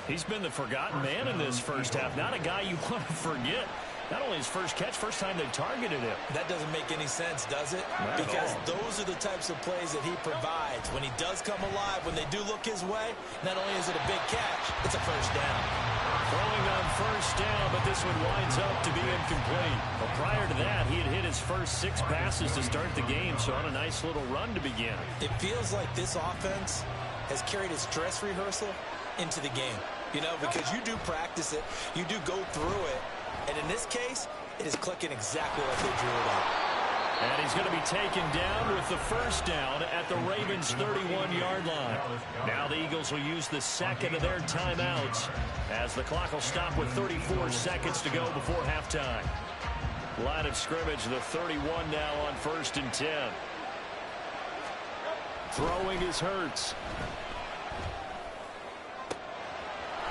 He's been the forgotten man in this 1st half. Not a guy you want to forget. Not only his first catch, first time they've targeted him. That doesn't make any sense, does it? Because those are the types of plays that he provides. When he does come alive, when they do look his way, not only is it a big catch, it's a 1st down. Throwing on 1st down, but this one winds up to be incomplete. Well, prior to that, he had hit his first 6 passes to start the game, so on a nice little run to begin. It feels like this offense has carried its dress rehearsal into the game. You know, because you do practice it, you do go through it, and in this case, it is clicking exactly like they drew it up. And he's going to be taken down with the 1st down at the Ravens' 31-yard line. Now the Eagles will use the 2nd of their timeouts as the clock will stop with 34 seconds to go before halftime. Line of scrimmage, the 31 now on 1st and 10. Throwing is Hurts.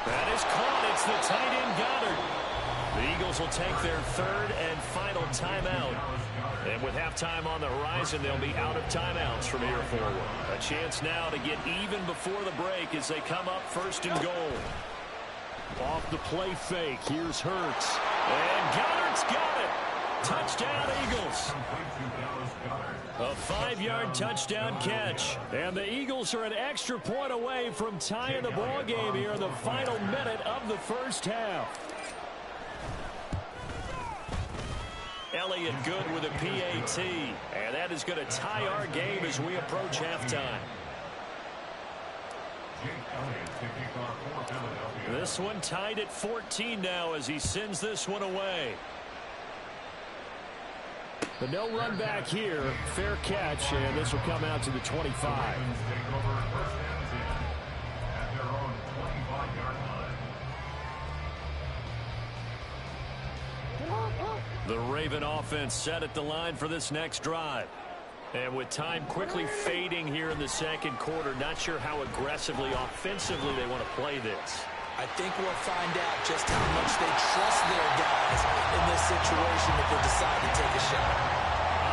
That is caught. It's the tight end Goddard. The Eagles will take their 3rd and final timeout. And with halftime on the horizon, they'll be out of timeouts from here forward. A chance now to get even before the break as they come up 1st and goal. Off the play fake, here's Hurts. And Goddard's got it. Touchdown, Eagles. A 5-yard touchdown catch. And the Eagles are an extra point away from tying the ball game here in the final minute of the 1st half. Elliott good with a PAT. And that is going to tie our game as we approach halftime. This one tied at 14 now as he sends this one away. But no run back here. Fair catch, and this will come out to the 25. The Raven offense set at the line for this next drive. And with time quickly fading here in the second quarter, not sure how aggressively, offensively they want to play this. I think we'll find out just how much they trust their guys in this situation if they decide to take a shot.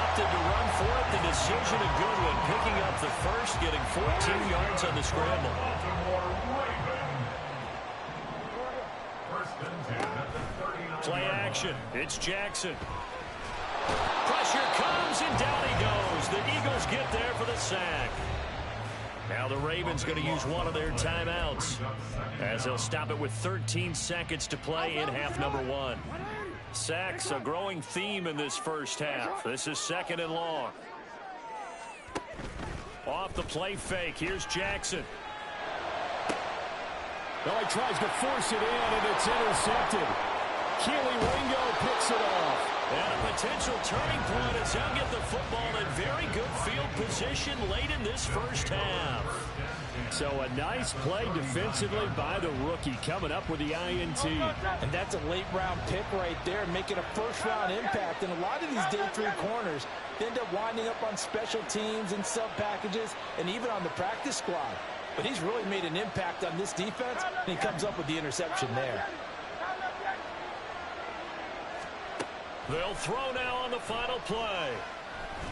Opted to run for it. The decision a good one. Picking up the first, getting 14 yards on the scramble. Play action. It's Jackson. Pressure comes, and down he goes. The Eagles get there for the sack. Now the Ravens going to use one of their timeouts as they'll stop it with 13 seconds to play in half number one. Sacks a growing theme in this first half. This is second and long. Off the play fake. Here's Jackson. Well, he tries to force it in, and it's intercepted. Keely Ringo picks it off. And a potential turning point as they'll get the football in very good field position late in this first half. So a nice play defensively by the rookie coming up with the INT. And that's a late-round pick right there, making a first-round impact. And a lot of these day three corners end up winding up on special teams and sub-packages and even on the practice squad. But he's really made an impact on this defense, and he comes up with the interception there. They'll throw now on the final play.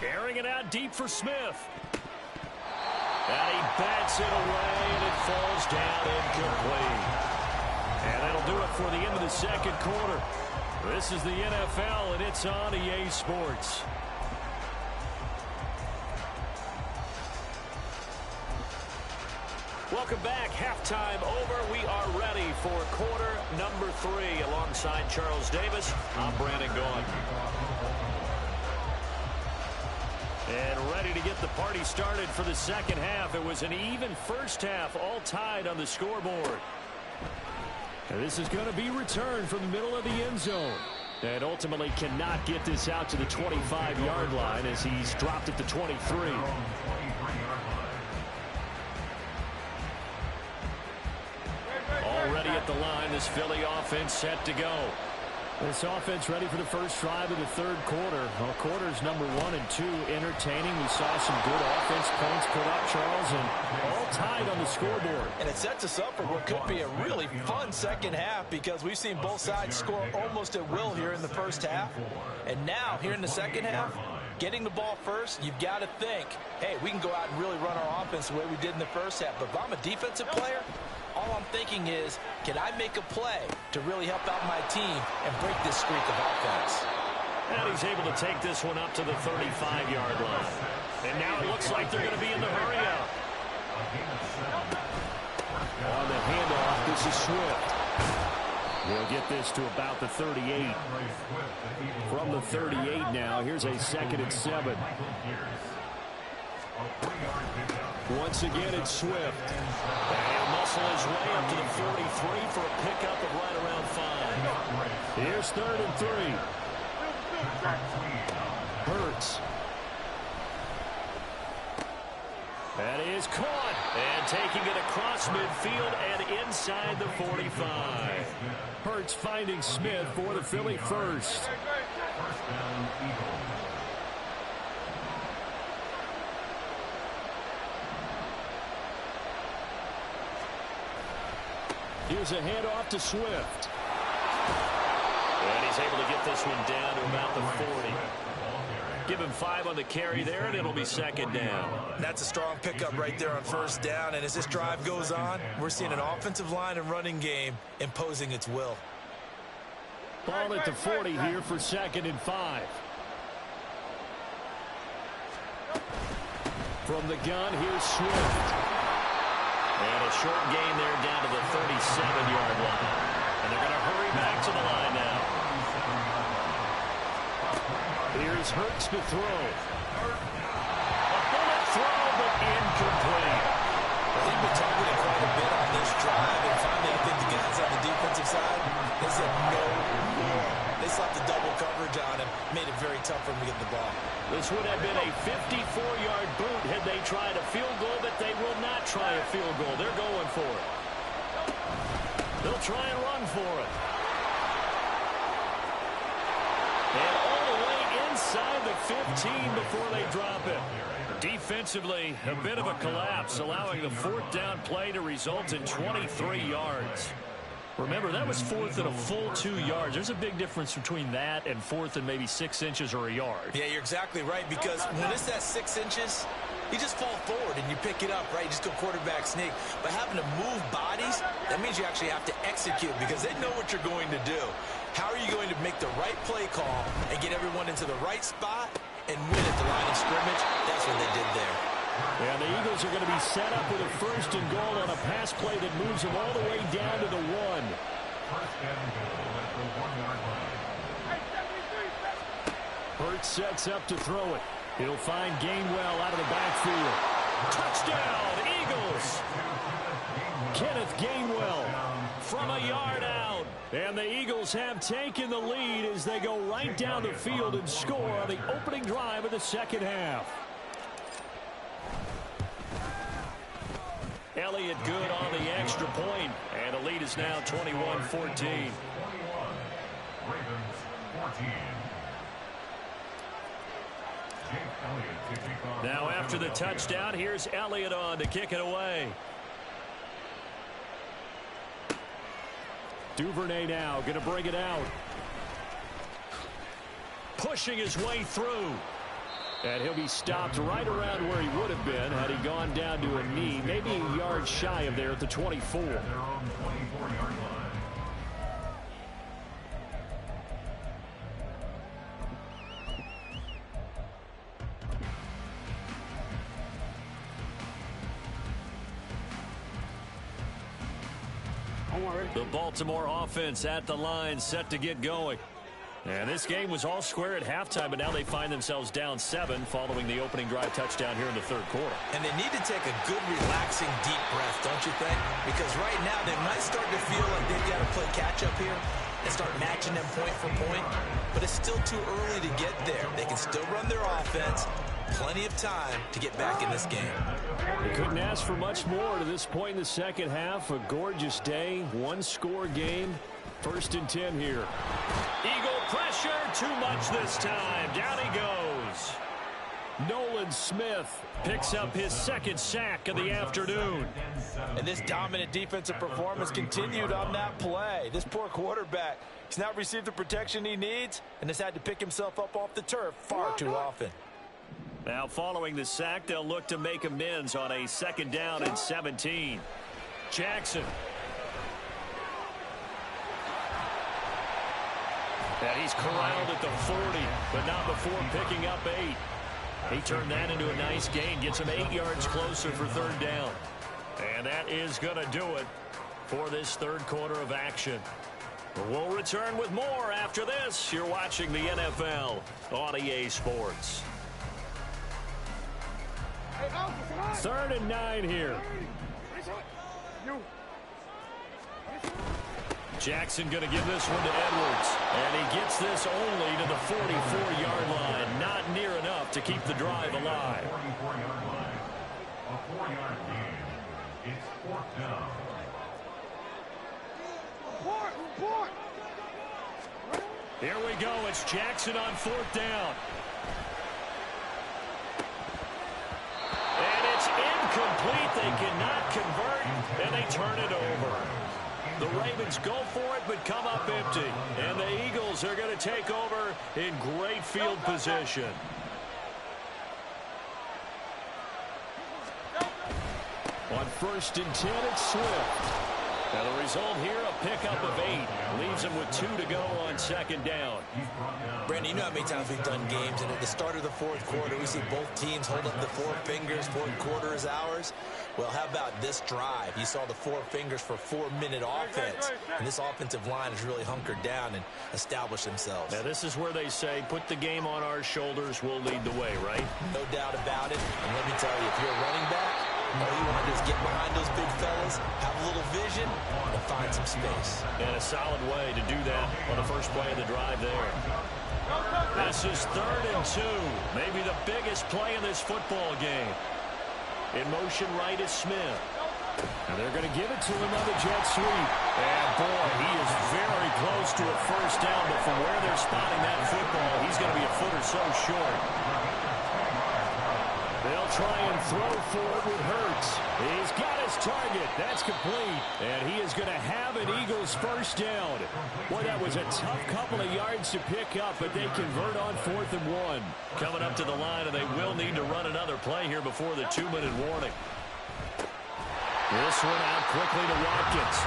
Airing it out deep for Smith. And he bats it away, and it falls down incomplete. And that'll do it for the end of the second quarter. This is the NFL, and it's on EA Sports. Welcome back. Halftime over. We are ready for quarter number 3. Alongside Charles Davis, I'm Brandon Gaughan. And ready to get the party started for the second half. It was an even first half, all tied on the scoreboard. And this is going to be returned from the middle of the end zone. And ultimately cannot get this out to the 25-yard line as he's dropped it to 23. Already at the line, this Philly offense set to go. This offense ready for the first drive of the third quarter. Well, quarters number 1 and 2 entertaining. We saw some good offense points put up, Charles, and all tied on the scoreboard. And it sets us up for what could be a really fun second half because we've seen both sides score almost at will here in the first half. And now, here in the second half, getting the ball first, you've got to think, hey, we can go out and really run our offense the way we did in the first half. But if I'm a defensive player, all I'm thinking is, can I make a play to really help out my team and break this streak of offense? And he's able to take this one up to the 35-yard line. And now it looks like they're going to be in the hurry up. On the handoff, this is Swift. We'll get this to about the 38. From the 38 now, here's a 2nd and 7. Once again, it's Swift. And he'll muscle his way up to the 43 for a pickup of right around 5. Here's 3rd and 3. Hurts. That is caught. And taking it across midfield and inside the 45. Hurts finding Smith for the Philly first. Here's a handoff to Swift. And he's able to get this one down to about the 40. Give him 5 on the carry there, and it'll be 2nd down. That's a strong pickup right there on 1st down. And as this drive goes on, we're seeing an offensive line and running game imposing its will. Ball at the 40 here for 2nd and 5. From the gun, here's Swift. And a short gain there down to the 37-yard line. And they're going to hurry back to the line now. Here's Hurts to throw. A bullet throw, but incomplete. They've been targeted quite a bit on this drive, and finally I think the guys on the defensive side, they said no more. They slapped the double coverage on him, made it very tough for him to get the ball. This would have been a 54-yard boot had they tried a field goal, but they will not try a field goal. They're going for it. They'll try and run for it. And all the way inside the 15 before they drop it. Defensively, a bit of a collapse, allowing the fourth down play to result in 23 yards. Remember, that was fourth and a full 2 yards. There's a big difference between that and fourth and maybe 6 inches or a yard. Yeah, you're exactly right, because when it's that 6 inches, you just fall forward and you pick it up, right? You just go quarterback sneak. But having to move bodies, that means you actually have to execute because they know what you're going to do. How are you going to make the right play call and get everyone into the right spot and win at the line of scrimmage? That's what they did there. And the Eagles are going to be set up with a first and goal on a pass play that moves them all the way down to the 1. First and goal at the 1-yard line. Hurts sets up to throw it. He'll find Gainwell out of the backfield. Touchdown, Eagles! Kenneth Gainwell from a yard out. And the Eagles have taken the lead as they go right down the field and score on the opening drive of the second half. Elliott good on the extra point, and the lead is now 21-14. 21. Ravens 14. Now after the touchdown, here's Elliott on to kick it away. Duvernay now going to bring it out. Pushing his way through. And he'll be stopped right around where he would have been had he gone down to a knee, maybe a yard shy of there at the 24. Their own 24-yard line. The Baltimore offense at the line, set to get going. And this game was all square at halftime, but now they find themselves down 7 following the opening drive touchdown here in the third quarter. And they need to take a good, relaxing, deep breath, don't you think? Because right now they might start to feel like they've got to play catch-up here and start matching them point for point. But it's still too early to get there. They can still run their offense. Plenty of time to get back in this game. They couldn't ask for much more to this point in the second half. A gorgeous day, one-score game. First and 10 here. Eagle pressure, too much this time. Down he goes. Nolan Smith picks up his second sack of the afternoon. And this dominant defensive performance continued on that play. This poor quarterback, he's not received the protection he needs and has had to pick himself up off the turf far too often. Now following the sack, they'll look to make amends on a second down and 17. Jackson. And he's corralled at the 40, but not before picking up 8. He turned that into a nice gain, gets him 8 yards closer for third down. And that is going to do it for this third quarter of action. We'll return with more after this. You're watching the NFL on EA Sports. Third and 9 here. Jackson going to give this one to Edwards. And he gets this only to the 44-yard line. Not near enough to keep the drive alive. 44-yard line. A 4-yard gain. It's fourth down. Here we go. It's Jackson on fourth down. And it's incomplete. They cannot convert, and they turn it over. The Ravens go for it, but come up empty. And the Eagles are going to take over in great field position. On first and 10, it's Swift. Now the result here, a pickup of 8. Leaves him with 2 to go on second down. Brandon, you know how many times we've done games, and at the start of the fourth quarter, we see both teams hold up the 4 fingers, fourth quarter is ours. Well, how about this drive? You saw the 4 fingers for 4-minute offense, and this offensive line has really hunkered down and established themselves. Now this is where they say, put the game on our shoulders, we'll lead the way, right? No doubt about it, and let me tell you, if you're a running back, All you want to do is get behind those big fellas, have a little vision, and find some space. And a solid way to do that on the first play of the drive there. This is 3rd and 2. Maybe the biggest play in this football game. In motion right is Smith. And they're going to give it to another jet sweep. And, boy, he is very close to a first down, but from where they're spotting that football, he's going to be a foot or so short. They'll try and throw for it with Hurts. He's got his target. That's complete. And he is going to have an Eagles first down. Boy, that was a tough couple of yards to pick up, but they convert on 4th and 1. Coming up to the line, and they will need to run another play here before the 2-minute warning. This one out quickly to Watkins.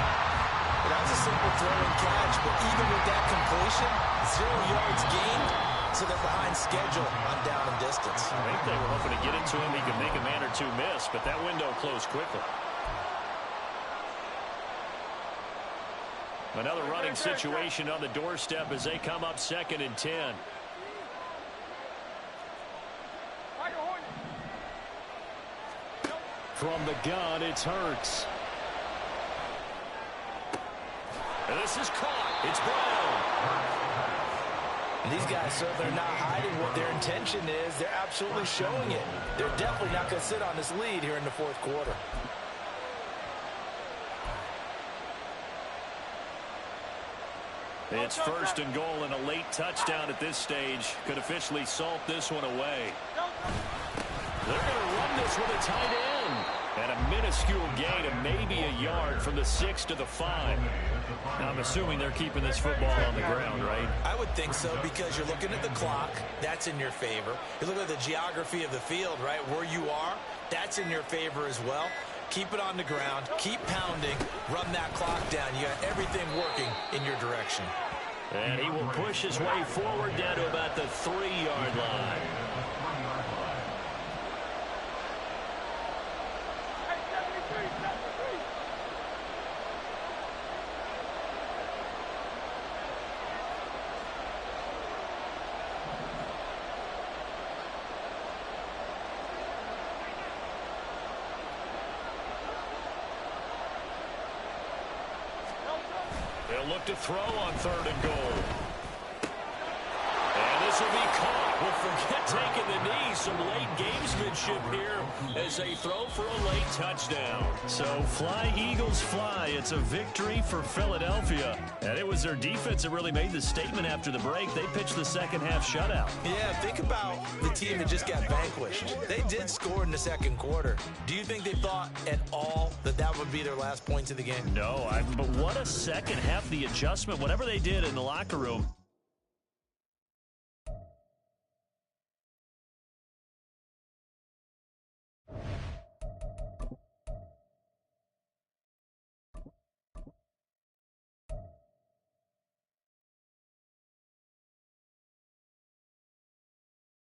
That was a simple throw and catch, but even with that completion, 0 yards gained, so they're behind schedule on down and distance. I think they were hoping to get into him. He could make a man or two miss, but that window closed quickly. Another running situation on the doorstep as they come up 2nd and 10. From the gun, it's Hurts. And this is caught. It's Brown. And these guys, so they're not hiding what their intention is. They're absolutely showing it. They're definitely not going to sit on this lead here in the 4th quarter. It's 1st and goal, and a late touchdown at this stage could officially salt this one away. They're going to run this with a tight end. And a minuscule gain of maybe a yard from the 6 to the 5. I'm assuming they're keeping this football on the ground, right? I would think so, because you're looking at the clock. That's in your favor. You look at the geography of the field, right? Where you are, that's in your favor as well. Keep it on the ground. Keep pounding. Run that clock down. You got everything working in your direction. And he will push his way forward down to about the 3-yard line. They'll look to throw on 3rd and goal. And this will be caught. We'll forget taking the knee. Some late gamesmanship here as they throw for a late touchdown. So fly, Eagles, fly. It's a victory for Philadelphia. And it was their defense that really made the statement after the break. They pitched the second-half shutout. Yeah, think about the team that just got vanquished. They did score in the 2nd quarter. Do you think they thought at all that that would be their last points of the game? No, but what a second half, the adjustment, whatever they did in the locker room.